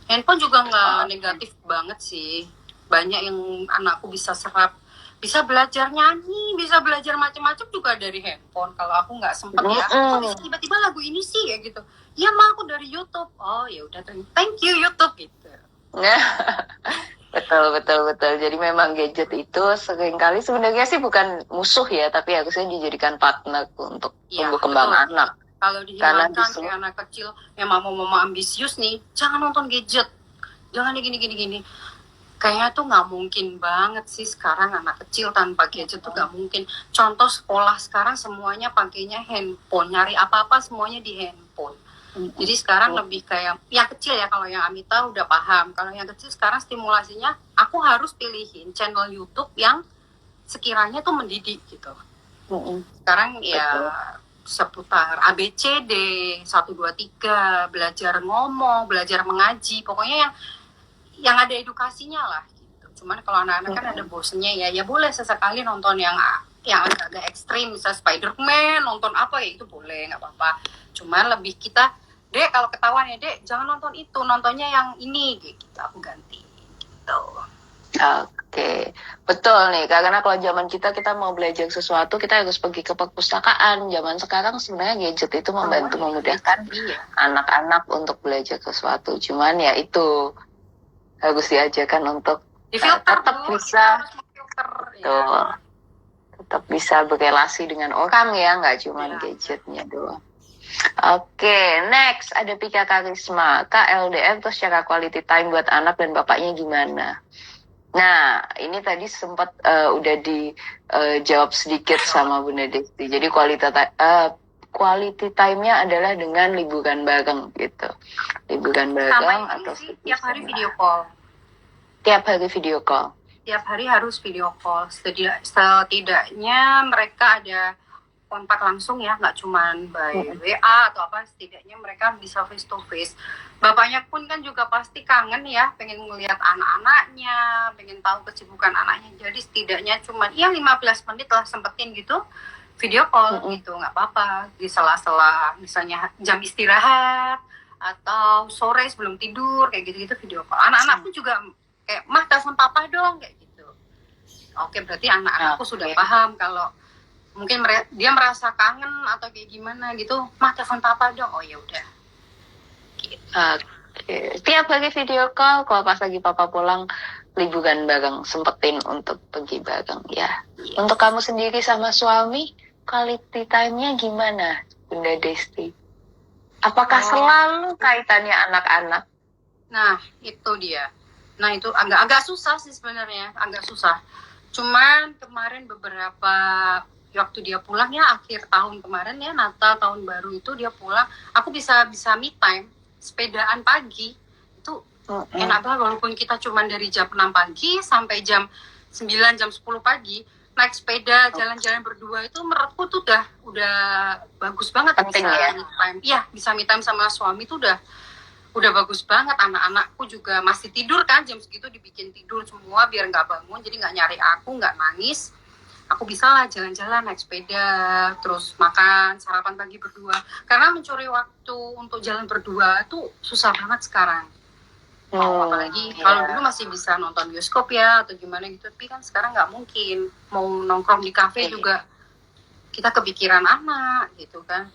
Handphone juga nggak negatif banget sih. Banyak yang anakku bisa serap, bisa belajar nyanyi, bisa belajar macam-macam juga dari handphone. Kalau aku nggak sempet ya, kok bisa tiba-tiba lagu ini sih kayak gitu. Ya mah aku dari YouTube. Oh ya udah, thank you YouTube gitu. Betul. Jadi memang gadget itu seringkali sebenarnya sih bukan musuh ya, tapi harusnya dijadikan partner untuk tumbuh kembang anak. Kalau dihilangkan kayak anak kecil yang mama ambisius nih, jangan nonton gadget, jangan gini. Kayaknya tuh nggak mungkin banget sih sekarang anak kecil tanpa gadget tuh nggak mungkin. Contoh sekolah sekarang semuanya pakainya handphone, nyari apa-apa semuanya di handphone. Jadi sekarang lebih kayak yang kecil ya, kalau yang Amita udah paham. Kalau yang kecil sekarang stimulasinya aku harus pilihin channel YouTube yang sekiranya tuh mendidik gitu. Sekarang ya seputar ABCD 1 2 3, belajar ngomong, belajar mengaji, pokoknya yang ada edukasinya lah gitu. Cuman kalau anak-anak kan ada bosennya ya boleh sesekali nonton yang agak-agak ekstrim, misalnya Spider-Man, nonton apa ya itu boleh, nggak apa-apa. Cuman lebih kita, Dek kalau ketahuan ya Dek jangan nonton itu, nontonnya yang ini gitu, aku ganti gitu. Oke, betul nih. Karena kalau zaman kita mau belajar sesuatu, kita harus pergi ke perpustakaan. Zaman sekarang sebenarnya gadget itu membantu memudahkan anak-anak untuk belajar sesuatu. Cuman ya itu harus diajarkan untuk tetap bisa, tetap bisa berrelasi dengan orang ya, nggak cuma gadgetnya doang. Oke, next ada Pika Karisma. Kak, LDR terus secara quality time buat anak dan bapaknya gimana? Nah, ini tadi sempat udah dijawab sedikit sama Bunda Desti. Jadi quality time-nya adalah dengan liburan bareng gitu. Liburan bareng atau tiap hari video call. Tiap hari video call. Tiap hari harus video call. Setidaknya mereka ada kontak langsung ya, nggak cuma by WA atau apa, setidaknya mereka bisa face to face. Bapaknya pun kan juga pasti kangen ya, pengen ngelihat anak-anaknya, pengen tahu kesibukan anaknya. Jadi setidaknya cuma 15 menit lah sempetin gitu video call gitu, nggak apa-apa. Di sela-sela misalnya jam istirahat atau sore sebelum tidur kayak gitu-gitu video call. Anak-anak pun juga kayak, "Mah, telepon papa dong," kayak gitu. Oke, berarti anak-anakku sudah paham kalau mungkin dia merasa kangen atau kayak gimana gitu, "Mah, telepon papa dong." Oh ya udah. Gitu. Oke. Tiap hari video call, kalau pas lagi papa pulang liburan bareng, sempetin untuk pergi bareng ya. Yes. Untuk kamu sendiri sama suami, quality time-nya gimana, Bunda Desti? Apakah selalu kaitannya anak-anak? Nah, itu dia. Nah, itu agak susah sih sebenarnya, agak susah. Cuman kemarin beberapa waktu dia pulang ya, akhir tahun kemarin ya, Natal tahun baru itu dia pulang, aku bisa me time, sepedaan pagi itu enak banget, walaupun kita cuma dari jam 6 pagi sampai jam 9 jam 10 pagi naik sepeda jalan-jalan berdua, itu menurutku tuh udah bagus banget. Penting bisa ya? Me time. Iya, bisa me time sama suami tuh udah bagus banget. Anak-anakku juga masih tidur kan, jam segitu dibikin tidur semua biar nggak bangun, jadi nggak nyari aku, nggak nangis. Aku bisa lah jalan-jalan, naik sepeda, terus makan, sarapan pagi berdua. Karena mencuri waktu untuk jalan berdua tuh susah banget sekarang. Apalagi kalau dulu masih bisa nonton bioskop ya, atau gimana gitu. Tapi kan sekarang nggak mungkin. Mau nongkrong di kafe juga kita kepikiran anak gitu kan.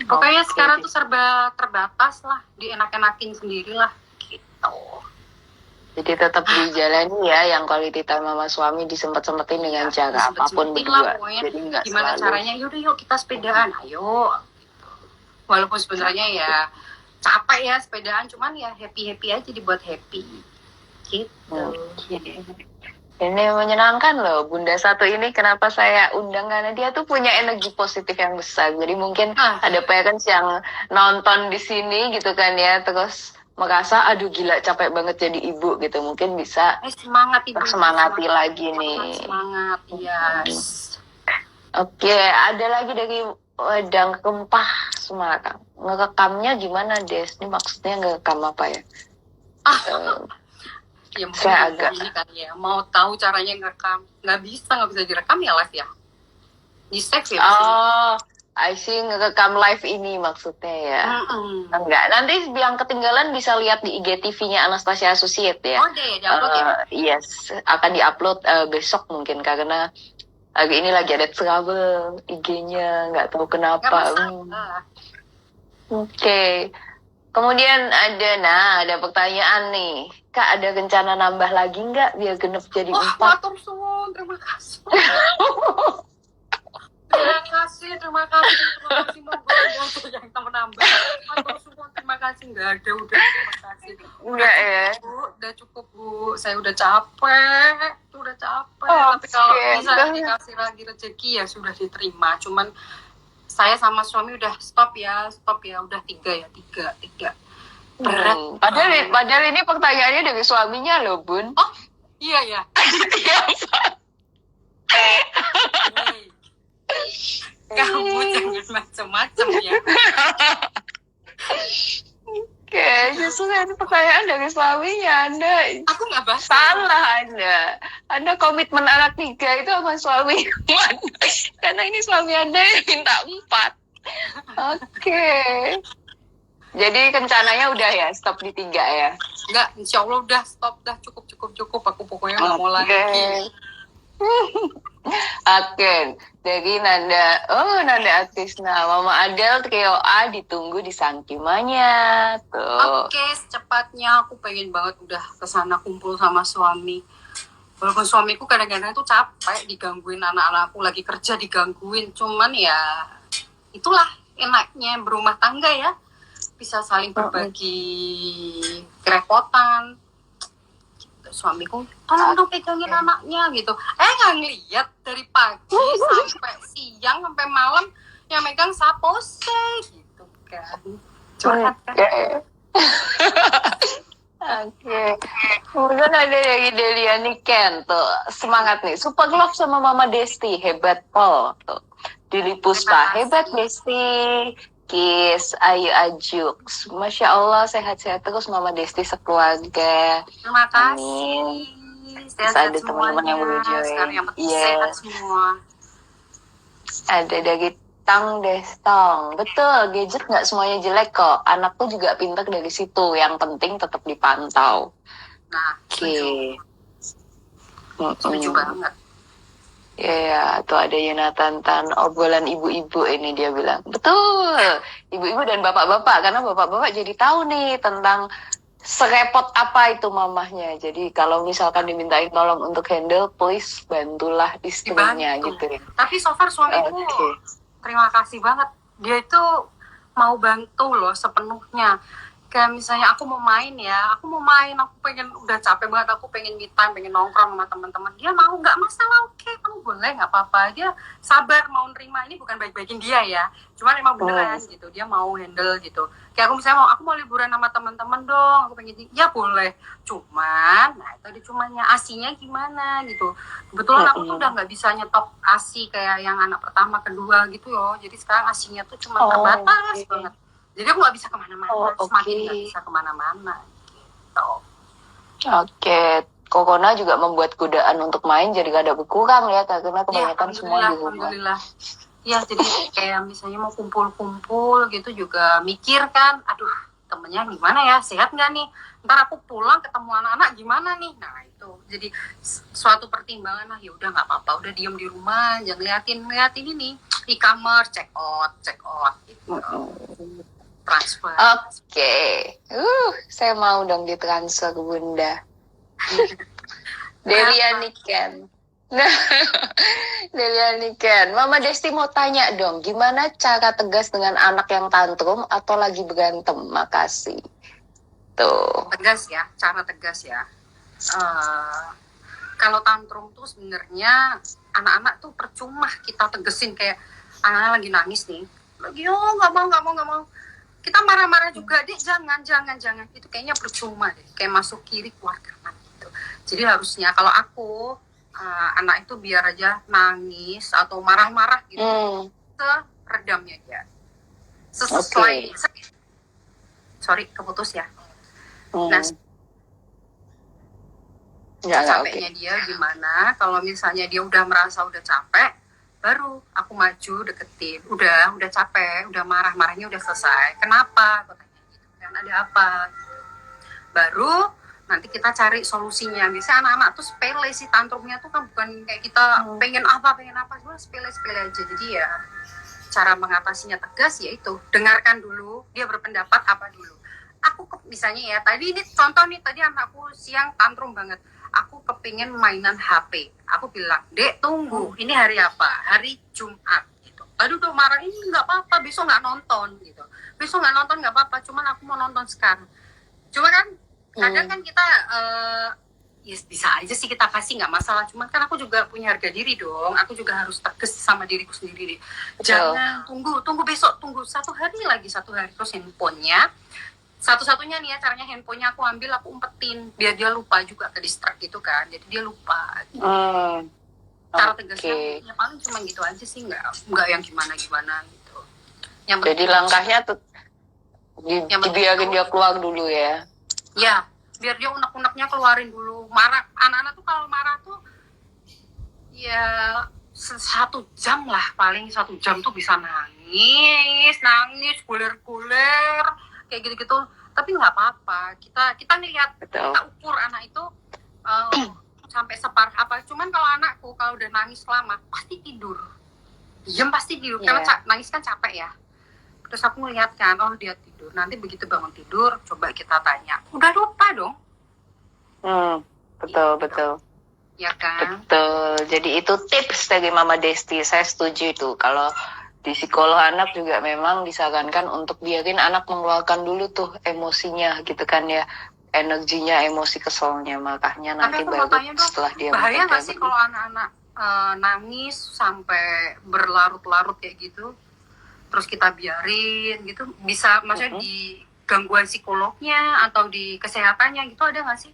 Pokoknya sekarang tuh serba terbatas lah, dienak-enakin sendiri lah gitu. Jadi tetap dijalani ya, yang quality time sama suami disempet-sempetin dengan cara apapun berdua. Jadi nggak gimana selalu. Caranya, yuk kita sepedaan, ayo. Walaupun sebenarnya ya capek ya sepedaan, cuman ya happy aja, dibuat happy gitu. Ini menyenangkan loh, Bunda satu ini kenapa saya undang, karena dia tuh punya energi positif yang besar. Jadi mungkin ada parents yang nonton di sini gitu kan ya, terus merasa aduh gila capek banget jadi ibu gitu, mungkin bisa semangat ibu, semangati lagi nih. Semangat, yes. Oke, ada lagi dari Wedang Kempah Semarang. Ngerekamnya gimana, Des? Ini maksudnya ngerekam apa ya? Ya saya agak ini kan ya, mau tahu caranya ngerekam, nggak bisa direkam ya live ya, di save ya. I see, ngerekam live ini maksudnya ya. Enggak, nanti yang ketinggalan bisa lihat di IGTV-nya Anastasia Associate ya. Di-upload ya? Yes, akan di-upload besok mungkin, karena hari ini lagi ada trouble IG-nya, nggak tahu kenapa. Oke. Kemudian ada pertanyaan nih. Kak, ada rencana nambah lagi nggak biar genep jadi 4? Matur suwun, terima kasih. Terima kasih monggo yang menambah. Matur suwun, terima kasih. Nggak ada, udah, terima kasih. Enggak ya? Bu, udah cukup Bu, saya udah capek. Tapi kalau bisa dikasih lagi rezeki ya sudah diterima. Cuman saya sama suami udah stop ya, udah tiga. Berat. Padahal ini pertanyaannya dari suaminya loh, Bun. Oh, iya ya. Kamu jangan macam-macam ya. Oke, justru ini pertanyaan dari suaminya. Anda Aku nggak bahas. salah Anda komitmen anak 3 itu sama suami karena ini suami Anda yang minta 4. Oke. Jadi rencananya udah ya stop di 3 ya? Enggak, insya Allah udah stop, dah cukup. Aku pokoknya nggak mau lagi. Oke, dari Nanda Atisna, Mama Adel Trio A ditunggu di Sangkimanya tuh. Oke, secepatnya aku pengen banget udah kesana kumpul sama suami. Walaupun suamiku kadang-kadang tuh capek digangguin anak-anakku lagi kerja digangguin, cuman ya itulah enaknya berumah tangga ya, bisa saling berbagi kerepotan. Suamiku tolong dong pegangin anaknya gitu, nggak ngeliat dari pagi sampai siang sampai malam yang megang sapose gitu kan, curhat kan. Oke. Kemudian ada dari Deliani Ken tuh, semangat nih, super love sama Mama Desti, hebat Pol tuh. Dili Puspa, hebat Desti. Kis, Ayu Ajuk, Masya Allah sehat-sehat terus Mama Desti sekeluarga. Terima kasih. Sehat ada teman-teman yang boleh join. Sekarang yang penting sehat semua. Ada dari Tang Destong. Betul, gadget nggak semuanya jelek kok. Anakku juga pintar dari situ. Yang penting tetap dipantau. Nah, setuju banget. Ya, tuh ada Yonatan Tan, obrolan ibu-ibu ini dia bilang. Betul, ibu-ibu dan bapak-bapak. Karena bapak-bapak jadi tahu nih tentang serepot apa itu mamahnya. Jadi kalau misalkan dimintain tolong untuk handle, please bantulah istrinya gitu. Tapi so far suamiku terima kasih banget. Dia itu mau bantu loh sepenuhnya. Kayak misalnya aku pengen, udah capek banget, aku pengen me time, pengen nongkrong sama teman-teman. Dia mau, nggak masalah, oke, kamu boleh, nggak apa-apa. Dia sabar mau nerima, ini bukan baik-baikin dia ya. Cuman emang beneran gitu, dia mau handle gitu. Kayak aku misalnya aku mau liburan sama teman-teman dong, aku pengen, ya boleh. Cuman, nah itu cumannya asinya gimana gitu. Kebetulan aku tuh udah nggak bisa nyetok asi kayak yang anak pertama, kedua gitu loh. Jadi sekarang asinya tuh cuma terbatas banget. Jadi aku nggak bisa kemana-mana, semakin nggak bisa kemana-mana gitu. Oke, Kokona juga membuat godaan untuk main jadi kada berkurang ya, karena kebanyakan semua di rumah. Alhamdulillah. Ya, jadi kayak misalnya mau kumpul-kumpul gitu juga mikir kan, aduh temennya gimana ya, sehat nggak nih? Ntar aku pulang ketemu anak-anak gimana nih? Nah itu, jadi suatu pertimbangan lah, ya udah nggak apa-apa, udah diem di rumah, jangan liatin ini e-commerce, check out gitu. Transfer. Oke. Saya mau dong ditransfer Bunda. Delia Niken. Delia Niken. Mama Desti mau tanya dong, gimana cara tegas dengan anak yang tantrum atau lagi berantem? Makasih. Tuh. Cara tegas ya. Kalau tantrum tuh sebenarnya anak-anak tuh percuma kita tegesin, kayak anak-anak lagi nangis nih. Lagi nggak mau. Kita marah-marah juga, deh jangan, itu kayaknya percuma deh, kayak masuk kiri keluar kanan gitu. Jadi harusnya kalau aku anak itu biar aja nangis atau marah-marah gitu, seredamnya dia. Sorry keputus ya. Nah, capeknya dia gimana? Kalau misalnya dia udah merasa udah capek, baru aku maju deketin, udah capek, udah marahnya udah selesai, kenapa? Aku tanya gitu kan, ada apa? Baru nanti kita cari solusinya. Biasanya anak-anak tuh sepele sih tantrumnya tuh kan, bukan kayak kita pengen apa, cuma sepele aja. Jadi ya cara mengatasinya tegas yaitu dengarkan dulu dia berpendapat apa dulu. Aku misalnya ya tadi ini contoh nih, tadi anakku siang tantrum banget, aku kepingin mainan HP. Aku bilang, Dek tunggu, ini hari apa? Hari Jumat gitu. Tadi udah marah, ini nggak apa-apa, besok nggak nonton gitu. Besok nggak nonton nggak apa-apa, cuman aku mau nonton sekarang. Cuma kan kadang kan kita yes, bisa aja sih kita kasih, nggak masalah. Cuman kan aku juga punya harga diri dong. Aku juga harus tegas sama diriku sendiri. Jangan tunggu besok, tunggu 1 hari lagi, 1 hari terus handphonenya. Satu-satunya nih ya caranya, handphonenya aku ambil, aku umpetin biar dia lupa juga, ke distract gitu kan. Jadi dia lupa. Cara tegasnya ya paling cuma gitu aja sih, nggak yang gimana gitu. Yang jadi langkahnya tuh dibiarin dia keluar dulu ya. Ya, biar dia unek-uneknya keluarin dulu. Marah, anak-anak tuh kalau marah tuh ya 1 jam lah, paling 1 jam tuh bisa nangis, guler-guler kayak gitu-gitu. Tapi nggak apa-apa, kita lihat, kita ukur anak itu sampai separah apa. Cuman kalau anakku kalau udah nangis lama pasti tidur, diam pasti tidur, karena nangis kan capek ya. Terus aku ngeliat kan, oh dia tidur. Nanti begitu bangun tidur, coba kita tanya, udah lupa dong. Betul. Ya kan? Betul. Jadi itu tips dari Mama Desti. Saya setuju itu. Kalau di psikolog anak juga memang disarankan untuk biarin anak mengeluarkan dulu tuh emosinya gitu kan ya. Energinya, emosi keselnya. Makanya nanti baru setelah dia bahaya nggak sih kalau anak-anak nangis sampai berlarut-larut kayak gitu? Terus kita biarin gitu, bisa maksudnya di gangguan psikolognya atau di kesehatannya gitu, ada nggak sih?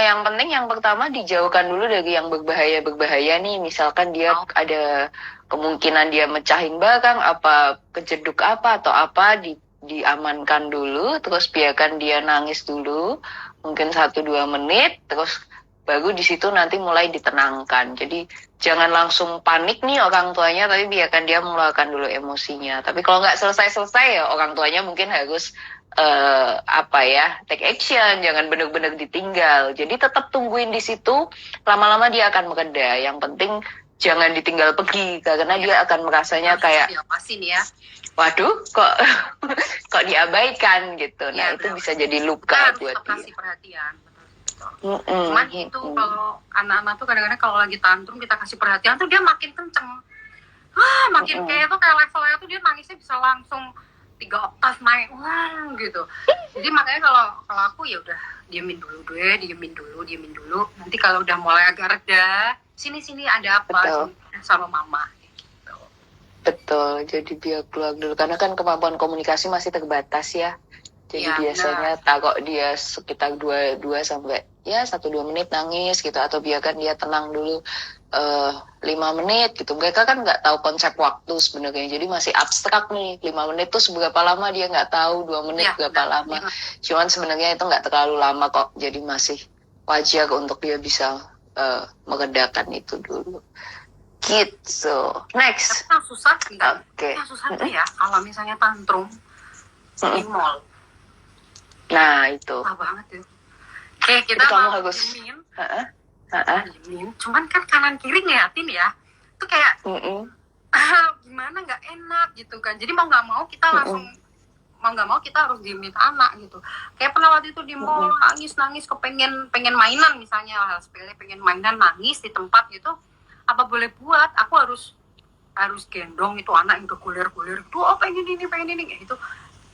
Yang penting yang pertama dijauhkan dulu dari yang berbahaya nih. Misalkan dia ada kemungkinan dia mecahin barang, apa kejeduk apa atau apa, diamankan dulu. Terus biarkan dia nangis dulu, mungkin 1-2 menit. Terus baru di situ nanti mulai ditenangkan. Jadi jangan langsung panik nih orang tuanya, tapi biarkan dia mengeluarkan dulu emosinya. Tapi kalau nggak selesai ya orang tuanya mungkin harus take action, jangan benar-benar ditinggal. Jadi tetap tungguin di situ, lama-lama dia akan mereda. Yang penting jangan ditinggal pergi, karena dia akan merasanya kayak waduh kok diabaikan gitu. Nah itu bisa jadi luka buat dia. Kasih perhatian. Cuman itu kalau anak-anak tuh kadang-kadang kalau lagi tantrum kita kasih perhatian tuh dia makin kenceng, makin kayak levelnya tuh dia nangisnya bisa langsung 3 oktav naik, gitu. Jadi makanya kalau aku ya udah diemin dulu. Nanti kalau udah mulai agak reda, sini ada apa sama mama. Gitu. Betul. Jadi biar keluar dulu, karena kan kemampuan komunikasi masih terbatas ya. Jadi biasanya taruh dia sekitar 2 sampai 1-2 menit nangis gitu, atau biarkan dia tenang dulu 5 menit gitu. Mereka kan nggak tahu konsep waktu sebenarnya, jadi masih abstrak nih. 5 menit tuh seberapa lama dia nggak tahu, 2 menit berapa lama. Cuman sebenarnya itu nggak terlalu lama kok, jadi masih wajar untuk dia bisa mengedakan itu dulu. Gitu. Next. Yang susah yang susah tuh ya kalau misalnya tantrum di mall. Nah itu. Banget ya. Kayak kita mau diemin, cuman kan kanan kiri ngeliatin ya, itu kayak gimana nggak enak gitu kan. Jadi mau nggak mau kita langsung harus diemin anak gitu. Kayak pernah waktu itu di mall nangis pengen mainan, misalnya hal sepele, pengen mainan, nangis di tempat gitu. Apa boleh buat? Aku harus gendong itu anak yang udah guler-guler gitu. Pengen ini kayak gitu.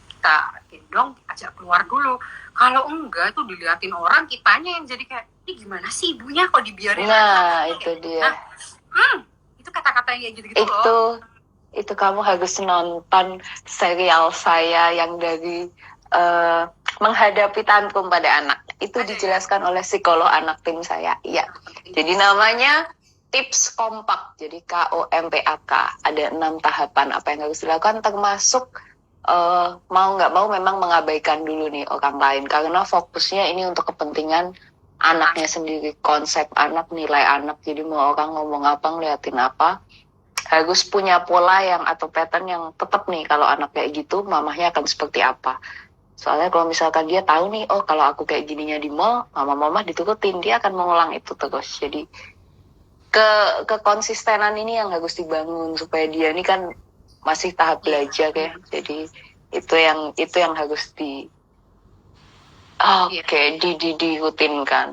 Kita gendong, ajak keluar dulu. Kalau enggak itu diliatin orang, kitanya yang jadi kayak, ini gimana sih ibunya kok dibiarin aja? Itu dia. Itu kata-kata yang kayak gitu-gitu loh. Itu kamu harus nonton serial saya yang dari menghadapi tantrum pada anak. Itu dijelaskan oleh psikolog anak tim saya. Iya. Jadi namanya tips kompak. Jadi KOMPAK. Ada 6 tahapan apa yang harus dilakukan, termasuk mau nggak mau memang mengabaikan dulu nih orang lain, karena fokusnya ini untuk kepentingan anaknya sendiri, konsep anak, nilai anak. Jadi mau orang ngomong apa, ngeliatin apa, harus punya pola yang atau pattern yang tetap nih. Kalau anak kayak gitu, mamahnya akan seperti apa. Soalnya kalau misalkan dia tahu nih, kalau aku kayak gininya di mall, mama diturutin, dia akan mengulang itu terus. Jadi kekonsistenan ini yang harus dibangun supaya dia ini kan masih tahap belajar ya. Jadi itu yang harus dirutinkan.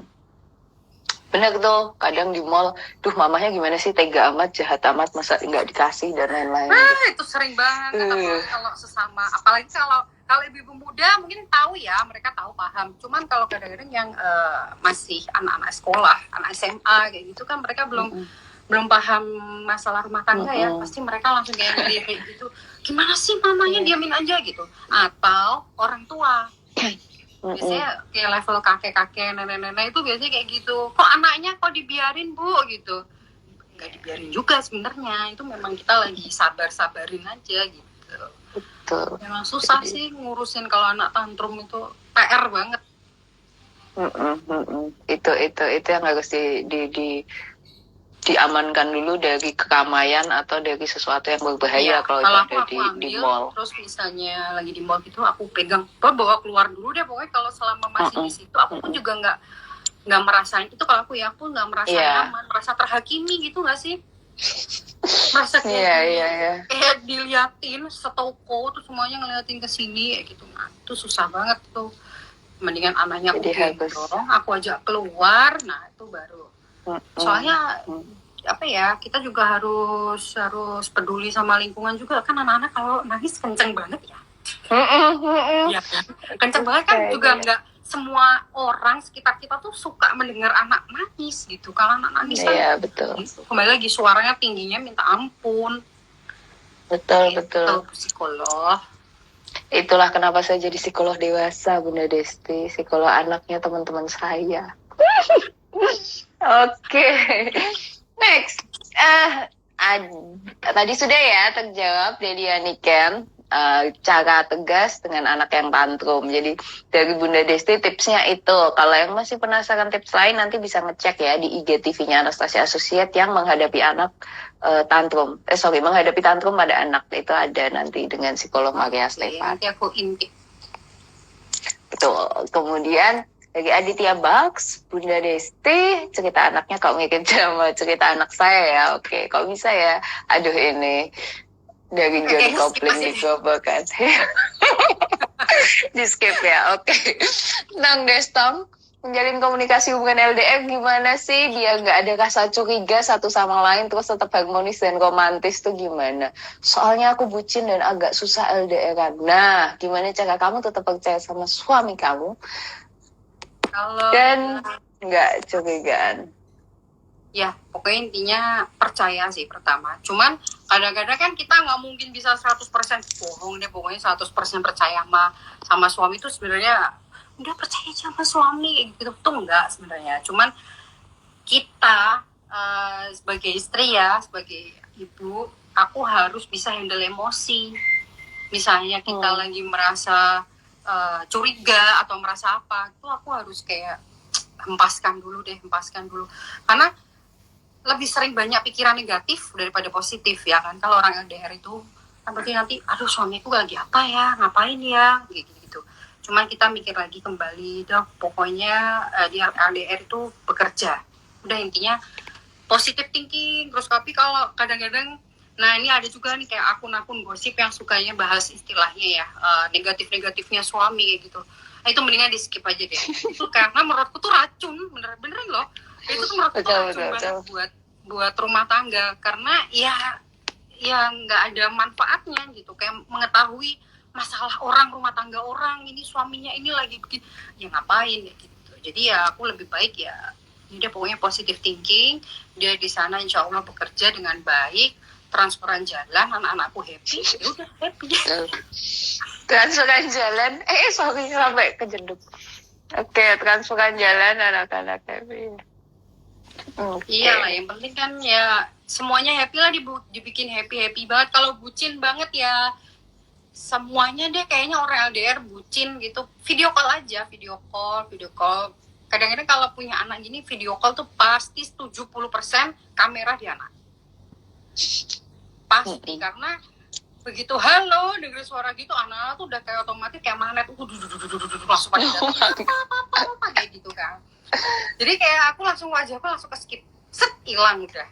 Benar tuh, kadang di mall, mamanya gimana sih, tega amat, jahat amat, masa nggak dikasih dan lain-lain. Itu sering banget, kalau sesama, apalagi kalau Kalau ibu-ibu muda mungkin tahu ya, mereka tahu paham. Cuman kalau kadang-kadang yang masih anak-anak sekolah, anak SMA kayak gitu kan mereka belum paham masalah rumah tangga ya. Pasti mereka langsung kayak gitu. Gimana sih mamanya diamin aja gitu. Atau orang tua. Biasanya kayak level kakek-kakek, nenek-nenek itu biasanya kayak gitu. Kok anaknya kok dibiarin bu gitu. Nggak dibiarin juga sebenarnya. Itu memang kita lagi sabar-sabarin aja gitu. Betul. Memang susah sih ngurusin kalau anak tantrum itu PR banget. Itu yang harus diamankan dulu dari keramaian atau dari sesuatu yang berbahaya kalau itu ada di mall. Terus misalnya lagi di mall gitu aku pegang, bawa keluar dulu deh pokoknya kalau selama masih di situ aku pun juga nggak merasain itu kalau aku nggak merasa nyaman, merasa terhakimi gitu nggak sih? Merasa kayak diliatin setoko tuh semuanya ngeliatin ke sini kayak gitu. Nah, itu susah banget tuh. Mendingan anaknya aku gendong, aku ajak keluar, nah itu baru. Soalnya apa ya, kita juga harus peduli sama lingkungan juga kan, anak-anak kalau nangis kenceng banget ya. Ya kan? Kenceng banget kan juga nggak semua orang sekitar kita tuh suka mendengar anak nangis gitu. Kalau anak nangis kan betul. Gitu. Kembali lagi suaranya tingginya minta ampun. Betul. Psikolog. Itulah kenapa saya jadi psikolog dewasa, Bunda Desti. Psikolog anaknya teman-teman saya. Oke. Next. Tadi sudah ya terjawab dari Yaniken. Cara tegas dengan anak yang tantrum. Jadi dari Bunda Desti tipsnya itu. Kalau yang masih penasaran tips lain nanti bisa ngecek ya di IGTV-nya Anastasia Associate yang menghadapi anak menghadapi tantrum pada anak. Itu ada nanti dengan psikolog Maria Stefan. Nanti aku intip. Betul. Kemudian dari Aditya Bugs, Bunda Desti, cerita anaknya kok ngikut sama cerita anak saya ya. Oke, kok bisa ya? Aduh ini dari John Copeland digobakan. Di skip ya, oke. Nang Destong, menjalin komunikasi hubungan LDR gimana sih? Dia nggak ada rasa curiga satu sama lain, terus tetap harmonis dan romantis tuh gimana? Soalnya aku bucin dan agak susah LDR-an. Nah, gimana cara kamu tetap percaya sama suami kamu? Dan nggak curigaan? Ya, pokoknya intinya percaya sih pertama. Cuman kadang-kadang kan kita nggak mungkin bisa 100% bohong deh. Pokoknya 100% percaya sama suami itu sebenarnya udah percaya sama suami gitu tuh enggak sebenarnya. Cuman kita sebagai istri ya, sebagai ibu, aku harus bisa handle emosi. Misalnya kita lagi merasa curiga atau merasa apa, itu aku harus kayak hempaskan dulu. Karena lebih sering banyak pikiran negatif daripada positif ya kan. Kalau orang LDR itu berarti nanti aduh suamiku lagi apa ya, ngapain ya gitu. Cuman kita mikir lagi kembali, pokoknya di LDR itu bekerja. Udah intinya positive thinking. Terus tapi kalau kadang-kadang nah ini ada juga nih kayak akun-akun gosip yang sukanya bahas istilahnya ya negatif-negatifnya suami kayak gitu. Nah, itu mendingan di skip aja deh. Itu karena menurutku tuh racun, beneran loh. Itu tuh menurutku racun banget buat rumah tangga, karena ya nggak ada manfaatnya gitu. Kayak mengetahui masalah orang, rumah tangga orang, ini suaminya ini lagi begini, ya ngapain ya gitu. Jadi ya aku lebih baik ya dia pokoknya positive thinking, dia di sana insya Allah bekerja dengan baik, transferan jalan, anak-anakku happy, ya udah happy. Transferan jalan, sorry sampai kejeduk. Oke, transferan jalan, anak-anak happy. Iya lah, yang penting kan ya semuanya happy lah, dibikin happy banget. Kalau bucin banget ya semuanya deh kayaknya orang LDR bucin gitu. Video call aja, video call. Kadang-kadang kalau punya anak gini video call tuh pasti 70% kamera di anak. Pasti, karena begitu halo denger suara gitu anak tuh udah kayak otomatis kayak magnet langsung pada datang apa kayak gitu kan. Jadi kayak aku langsung wajahku langsung ke skip, hilang udah.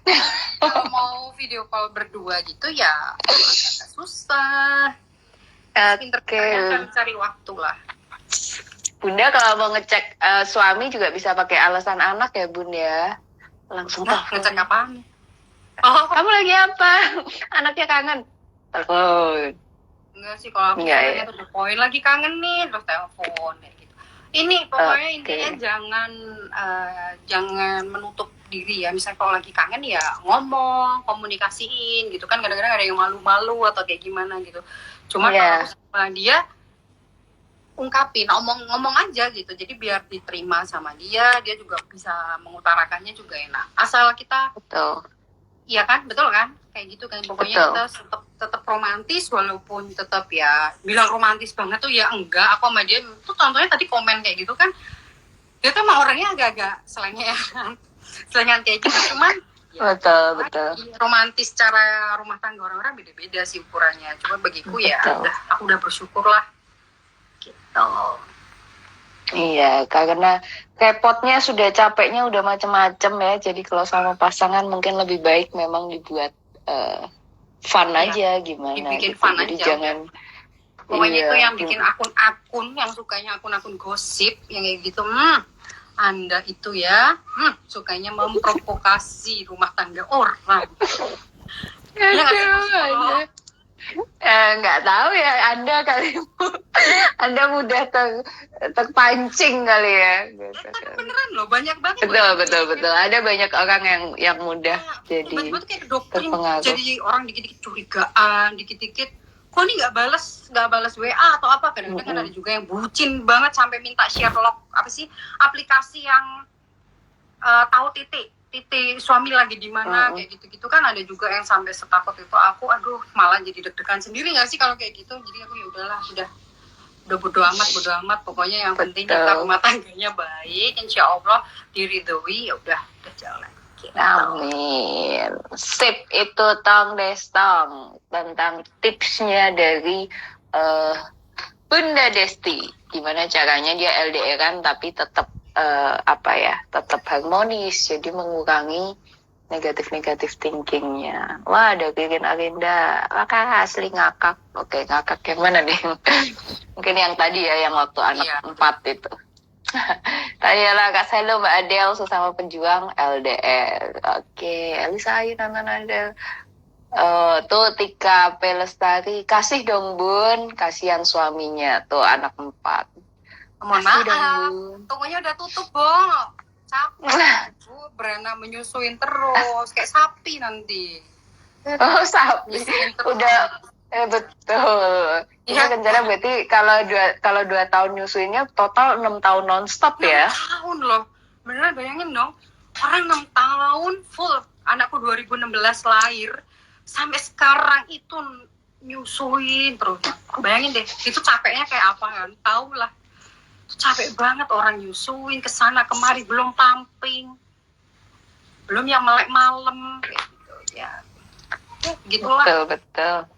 Kalau mau video call berdua gitu ya agak susah. Pinter-pinternya cari waktu lah. Bunda kalau mau ngecek suami juga bisa pakai alasan anak ya Bun ya. Langsung ngecek apaan? Kamu lagi apa? Anaknya kangen. Telepon. Enggak sih, kalau aku Iya, kangennya iya. tuh the point lagi kangen nih terus telepon kayak gitu. Ini pokoknya intinya jangan menutup diri ya. Misalnya kalau lagi kangen ya ngomong, komunikasiin gitu kan. Kadang-kadang ada yang malu-malu atau kayak gimana gitu. Cuma kalau aku Iya, sama dia ungkapin, ngomong aja gitu. Jadi biar diterima sama dia, dia juga bisa mengutarakannya juga enak. Asal kita, betul. iya kan, betul kan? Kayak gitu kan. Pokoknya Betul. kita tetap romantis walaupun tetap ya bilang romantis banget tuh ya enggak. Aku sama dia tuh contohnya tadi komen kayak gitu kan. Dia tuh emang orangnya agak-agak selengean, selengean kayak gitu. Cuman ya Betul, betul. romantis cara rumah tangga orang-orang beda-beda sih ukurannya. Cuma bagiku ya Betul. aku udah bersyukur lah gitu. Iya, karena repotnya sudah capeknya udah macem-macem ya. Jadi kalau sama pasangan mungkin lebih baik memang dibuat fun Iya, aja gimana dibikin gitu. fun Jadi aja udah. jangan Pokoknya itu iya, yang bikin akun-akun yang sukanya akun-akun gosip yang kayak gitu. Anda itu ya, sukanya memprovokasi rumah tangga orang. Iya nggak sih, aduh, nggak tahu ya Anda kali Anda mudah terpancing kali ya. Gitu. Tapi beneran loh, banyak banget. Betul, betul, betul. Ada banyak orang yang mudah Tiba-tiba jadi tuh kayak doktrin, terpengaruh. jadi orang dikit-dikit curigaan, dikit-dikit kok ini nggak balas WA atau apa. Kadang-kadang kan ada juga yang bucin banget sampai minta share log apa sih aplikasi yang tahu titik suami lagi di mana kayak gitu-gitu kan. Ada juga yang sampai setakut itu. Aku aduh malah jadi deg-degan sendiri nggak sih kalau kayak gitu. Jadi aku ya udahlah, udah bodo amat. Pokoknya yang penting kita rumah tangganya baik, insya Allah diridhoi, ya udah jalan gitu. Amin. Sip, itu Tong Destong tentang tipsnya dari Bunda Desti. Gimana caranya dia LDR-an tapi tetap tetap harmonis. Jadi mengurangi negatif thinkingnya. Wah, ada bikin agenda. Kakak asli ngakak. Oke, ngakak yang mana nih? Mungkin yang tadi ya, yang waktu anak 4 itu. Tanyalah Kak Selo, Mbak Adele, sesama pejuang LDR. Oke, Elisa Ayu, Nana Adele. Tuh Tika Pelestari, kasih dong Bun, kasihan suaminya. Tuh anak 4. Mohon maaf, tokonya udah tutup, Bo. Capek, Bu, beranak menyusuin terus, kayak sapi nanti. Oh, sapi. Udah, betul. Ini rencana berarti kalau 2 tahun nyusuinnya total 6 tahun nonstop ya? 6 tahun loh. Beneran bayangin dong. Orang 6 tahun full. Anakku 2016 lahir. Sampai sekarang itu nyusuin terus. Bayangin deh, itu capeknya kayak apa kan? Tahu lah. Itu capek banget orang nyusuin kesana kemari, belum pumping. Belum yang melek malam kayak gitu ya. Gitulah. Betul.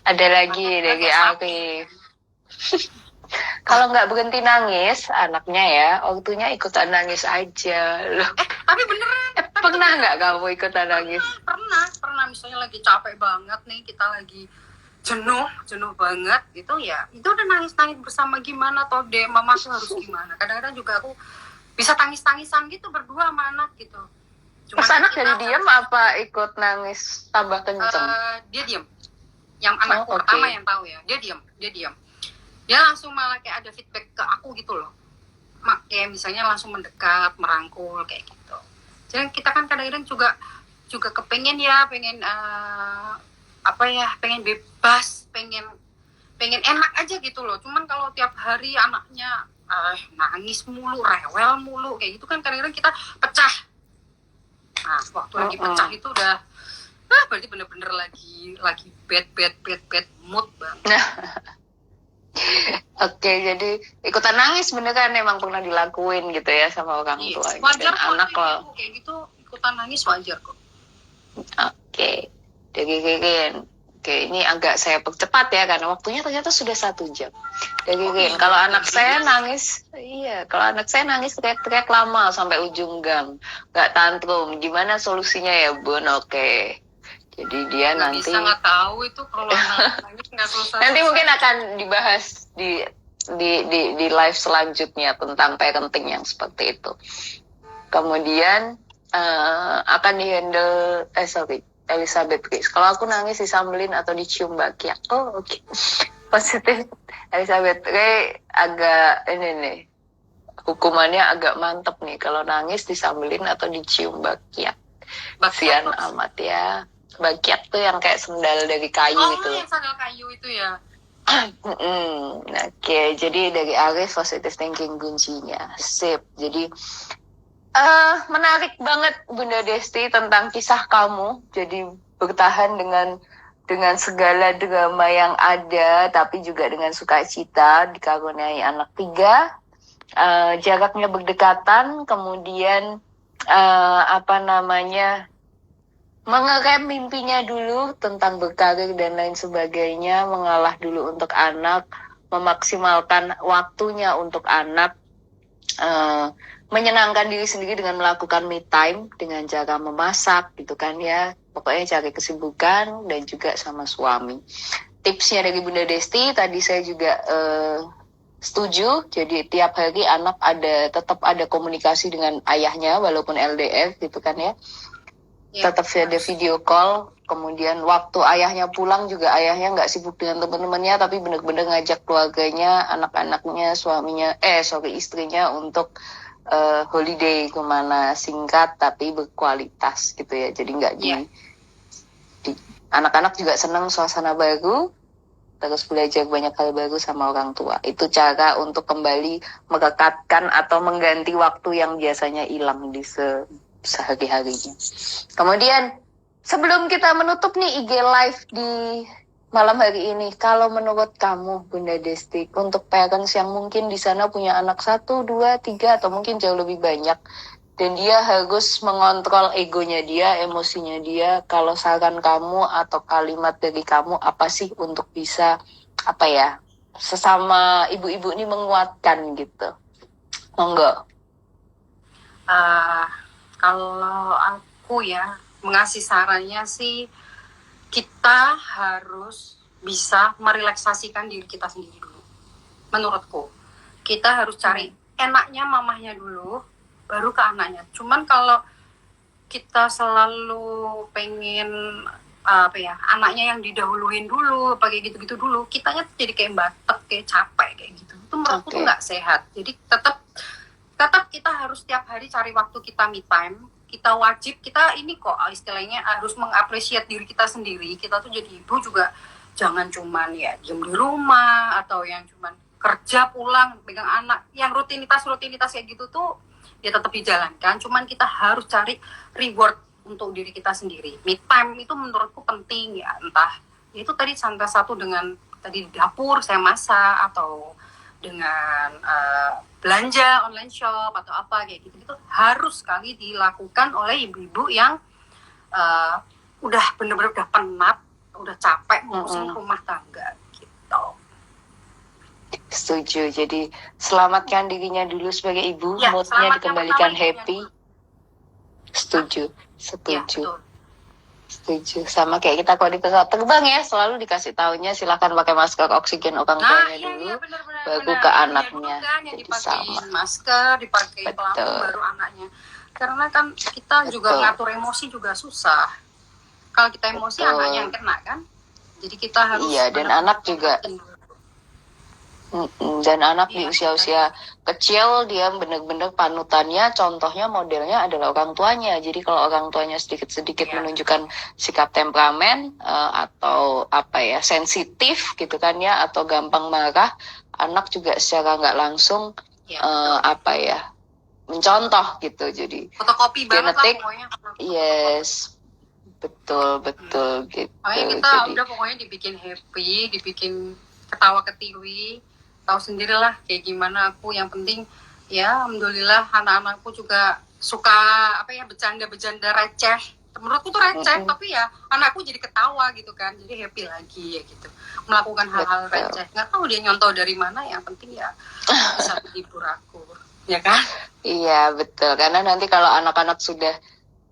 Ada lagi dari Arif. Kalau nggak berhenti nangis anaknya ya, waktunya ikutan nangis aja loh. Tapi beneran. Pernah nggak kamu ikutan nangis? Pernah. Misalnya lagi capek banget nih, kita lagi jenuh banget gitu ya. Itu udah nangis bersama gimana toh deh, mama tuh harus gimana. Kadang-kadang juga aku bisa tangis-tangisan gitu berdua sama anak gitu. Cuma anak jadi diam apa ikut nangis tambah kenceng? Dia diam. Yang anakku pertama yang tahu ya, dia diam. Dia langsung malah kayak ada feedback ke aku gitu loh. Kayak misalnya langsung mendekat, merangkul kayak gitu. Jadi kita kan kadang-kadang juga pengen pengen bebas, pengen enak aja gitu loh. Cuman kalau tiap hari anaknya nangis mulu, rewel mulu kayak gitu kan kadang-kadang kita pecah. Nah, waktu lagi pecah itu udah berarti bener-bener lagi bad mood banget. Oke, jadi ikutan nangis beneran emang pernah dilakuin gitu ya sama orang tua. Wajar kok, anak loh. Kayak gitu ikutan nangis wajar kok. Oke, dari Ririn. Oke, ini agak saya percepat ya karena waktunya ternyata sudah 1 jam. Dari Ririn, kalau anak saya nangis, kalau anak saya nangis teriak-teriak lama sampai ujung gang, nggak tantrum. Gimana solusinya ya Bun? Oke. Jadi dia nanti nggak tahu itu kalau nangis nggak selesai. Nanti mungkin akan dibahas di live selanjutnya tentang parenting yang seperti itu. Kemudian akan dihandle Elizabeth Grace. Kalau aku nangis disambelin atau dicium bakiak. Oh oke. Positif. Elizabeth Grace agak ini nih. Hukumannya agak mantep nih. Kalau nangis disambelin atau dicium bakiak. Sian amat ya. Bakiak tuh yang kayak sendal dari kayu itu. Oh, yang sandal kayu itu ya. Oke, jadi dari Aris positive thinking kuncinya. Sip. Jadi menarik banget Bunda Desti tentang kisah kamu. Jadi bertahan dengan segala drama yang ada, tapi juga dengan sukacita dikaruniai anak 3. Jaraknya berdekatan, kemudian mengerem mimpinya dulu tentang berkarir dan lain sebagainya, mengalah dulu untuk anak, memaksimalkan waktunya untuk anak, menyenangkan diri sendiri dengan melakukan me time dengan cara memasak gitu kan ya, pokoknya cari kesibukan dan juga sama suami. Tipsnya dari Bunda Desti tadi saya juga setuju, jadi tiap hari anak tetap ada komunikasi dengan ayahnya walaupun LDR gitu kan ya. Tetap ada video call, kemudian waktu ayahnya pulang juga ayahnya nggak sibuk dengan teman-temannya, tapi benar-benar ngajak keluarganya, anak-anaknya, istrinya untuk holiday kemana, singkat tapi berkualitas gitu ya. Jadi nggak anak-anak juga senang suasana baru, terus belajar banyak hal baru sama orang tua. Itu cara untuk kembali merekatkan atau mengganti waktu yang biasanya hilang di sehari-harinya. Kemudian sebelum kita menutup nih IG live di malam hari ini, kalau menurut kamu Bunda Desti, untuk parents yang mungkin di sana punya anak 1, 2, 3 atau mungkin jauh lebih banyak, dan dia harus mengontrol egonya dia, emosinya dia, kalau saran kamu atau kalimat dari kamu apa sih untuk bisa sesama ibu-ibu ini menguatkan gitu? Monggo. Kalau aku ya mengasih sarannya sih, kita harus bisa merelaksasikan diri kita sendiri dulu. Menurutku, kita harus cari enaknya mamahnya dulu, baru ke anaknya. Cuman kalau kita selalu pengen anaknya yang didahuluin dulu, pakai gitu-gitu dulu, kitanya jadi kayak batek, kayak capek kayak gitu. Itu menurutku tuh nggak sehat. Jadi tetap kita harus setiap hari cari waktu kita me time. Kita wajib, kita ini kok istilahnya harus mengapresiasi diri kita sendiri. Kita tuh jadi ibu juga jangan cuman ya diem di rumah atau yang cuman kerja pulang pegang anak. Yang rutinitas kayak gitu tuh ya tetap dijalankan. Cuman kita harus cari reward untuk diri kita sendiri. Me time itu menurutku penting ya. Entah itu tadi salah satu dengan tadi di dapur saya masak, atau dengan belanja online shop atau apa kayak gitu harus sekali dilakukan oleh ibu-ibu yang udah bener-bener udah penat, udah capek ngurusin rumah tangga gitu. Setuju. Jadi selamatkan dirinya dulu sebagai ibu, moodnya dikembalikan happy. Setuju. Ya, Setuju. Sama kayak kita kalau di pesawat terbang ya, selalu dikasih taunya silakan pakai masker oksigen orang tuanya dulu, baru ke anaknya. Jadi dipakai masker, dipakai pelampung, baru anaknya. Karena kan kita juga ngatur emosi juga susah. Kalau kita emosi, anaknya yang kena kan. Jadi kita harus dan anak juga. Dan anak di usia-usia kecil dia benar-benar panutannya, contohnya modelnya adalah orang tuanya. Jadi kalau orang tuanya sedikit-sedikit menunjukkan sikap temperamen atau sensitif gitu kan ya, atau gampang marah, anak juga secara nggak langsung mencontoh gitu. Jadi fotokopi banget lah pokoknya. Yes. Betul gitu. Kita udah pokoknya dibikin happy, dibikin ketawa ketiwi. Tahu sendirilah kayak gimana aku, yang penting ya alhamdulillah anak-anakku juga suka bercanda-bercanda receh. Menurutku tuh receh, tapi ya anakku jadi ketawa gitu kan, jadi happy lagi ya gitu, melakukan hal-hal receh. Nggak tahu dia nyontoh dari mana, yang penting ya bisa menghibur aku, ya kan? Iya betul, karena nanti kalau anak-anak sudah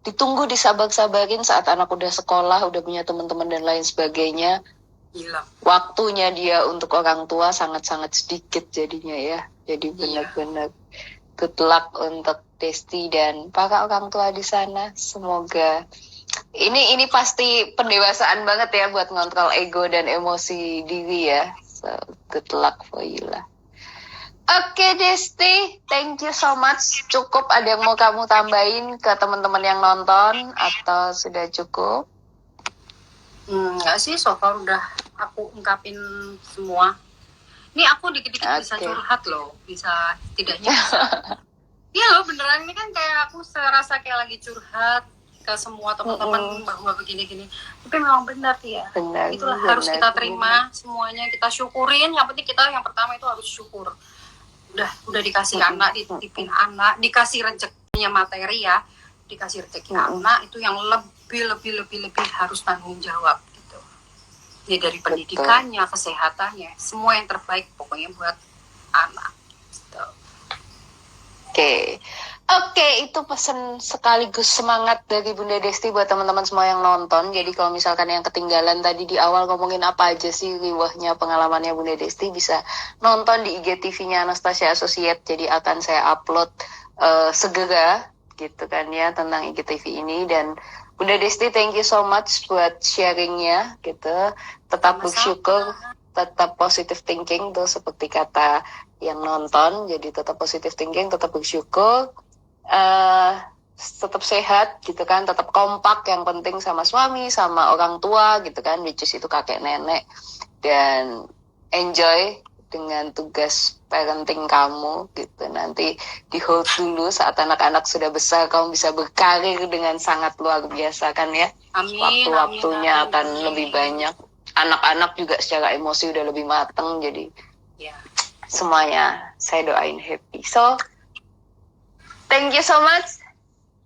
ditunggu disabar-sabarin saat anak udah sekolah, udah punya teman-teman dan lain sebagainya, waktunya dia untuk orang tua sangat-sangat sedikit jadinya ya. Jadi benar-benar good luck untuk Desti dan para orang tua di sana. Semoga Ini pasti pendewasaan banget ya buat ngontrol ego dan emosi diri ya. So, good luck for you lah. Oke Desti, thank you so much. Cukup ada yang mau kamu tambahin ke teman-teman yang nonton atau sudah cukup? Enggak sih, so far udah aku ungkapin semua. Ini aku dikit-dikit bisa curhat loh, bisa tidaknya bisa. Iya loh, beneran ini kan kayak aku serasa kayak lagi curhat ke semua teman-teman bahwa begini-gini. Tapi memang benar ya. Itulah harus kita terima semuanya, kita syukurin. Yang penting kita yang pertama itu harus syukur. Udah dikasih anak, dititipin anak, dikasih rezekinya materi ya, dikasih rezeki anak itu yang lebih harus tanggung jawab gitu. Ya dari pendidikannya, kesehatannya, semua yang terbaik pokoknya buat anak. Gitu. Oke, itu pesan sekaligus semangat dari Bunda Desti buat teman-teman semua yang nonton. Jadi kalau misalkan yang ketinggalan tadi di awal ngomongin apa aja sih riwahnya pengalamannya Bunda Desti, bisa nonton di IGTV-nya Anastasia Associate. Jadi akan saya upload segera gitu kan ya tentang IGTV ini. Dan Bunda Desti, thank you so much buat sharingnya gitu. Tetap bersyukur, tetap positive thinking tuh seperti kata yang nonton. Jadi tetap positive thinking, tetap bersyukur. Tetap sehat gitu kan, tetap kompak yang penting sama suami, sama orang tua gitu kan, which is itu kakek nenek, dan enjoy dengan tugas parenting kamu gitu. Nanti di hold dulu saat anak-anak sudah besar, kamu bisa berkarir dengan sangat luar biasa kan ya. Waktu-waktunya akan lebih banyak, anak-anak juga secara emosi udah lebih mateng, jadi semuanya saya doain happy. So thank you so much.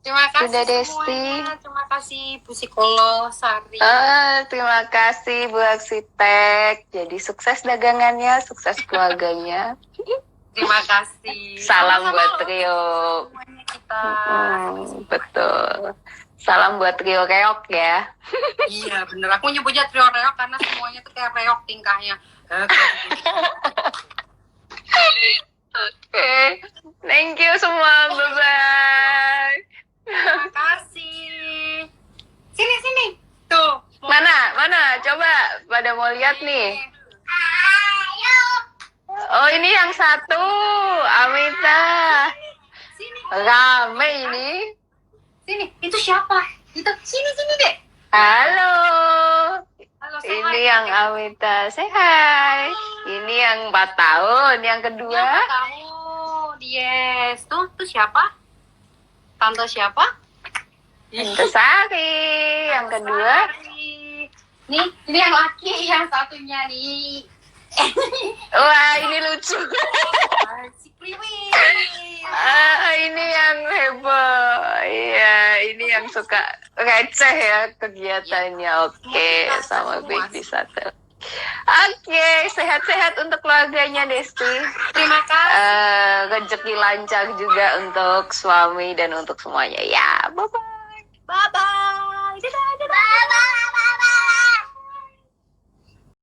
Terima kasih Bunda Desti. Semuanya. Terima kasih Bu Psikolog Sari. Terima kasih Bu Arsitek. Jadi sukses dagangannya, sukses keluarganya. Terima kasih. Salam buat trio. Semuanya kita. Betul. Salam buat trio reok ya. Iya bener. Aku nyebutnya trio reok karena semuanya tuh kayak reok tingkahnya. Oke, thank you semua, bye-bye. Terima kasih. Sini. Tuh. Mana? Coba pada mau lihat nih. Oh, ini yang satu, Amita. Sini. Rame ini. Sini, itu siapa? Sini deh. Halo. Ini Hai. yang Amita, say hi. Ini yang 4 tahun, yang kedua. Yang 4 tahun, yes. Tuh siapa? Tante siapa? Tante Sari, yang kedua. Nih, ini yang laki, yang satunya nih. Wah, ini lucu. Si Kriwi. Ini yang heboh. Iya, ini yang suka receh ya kegiatannya. Oke, sama baby satu. Oke, sehat-sehat untuk keluarganya Desti. Terima kasih. Rezeki lancar juga untuk suami dan untuk semuanya. Ya, bye-bye. Bye-bye. Dadah.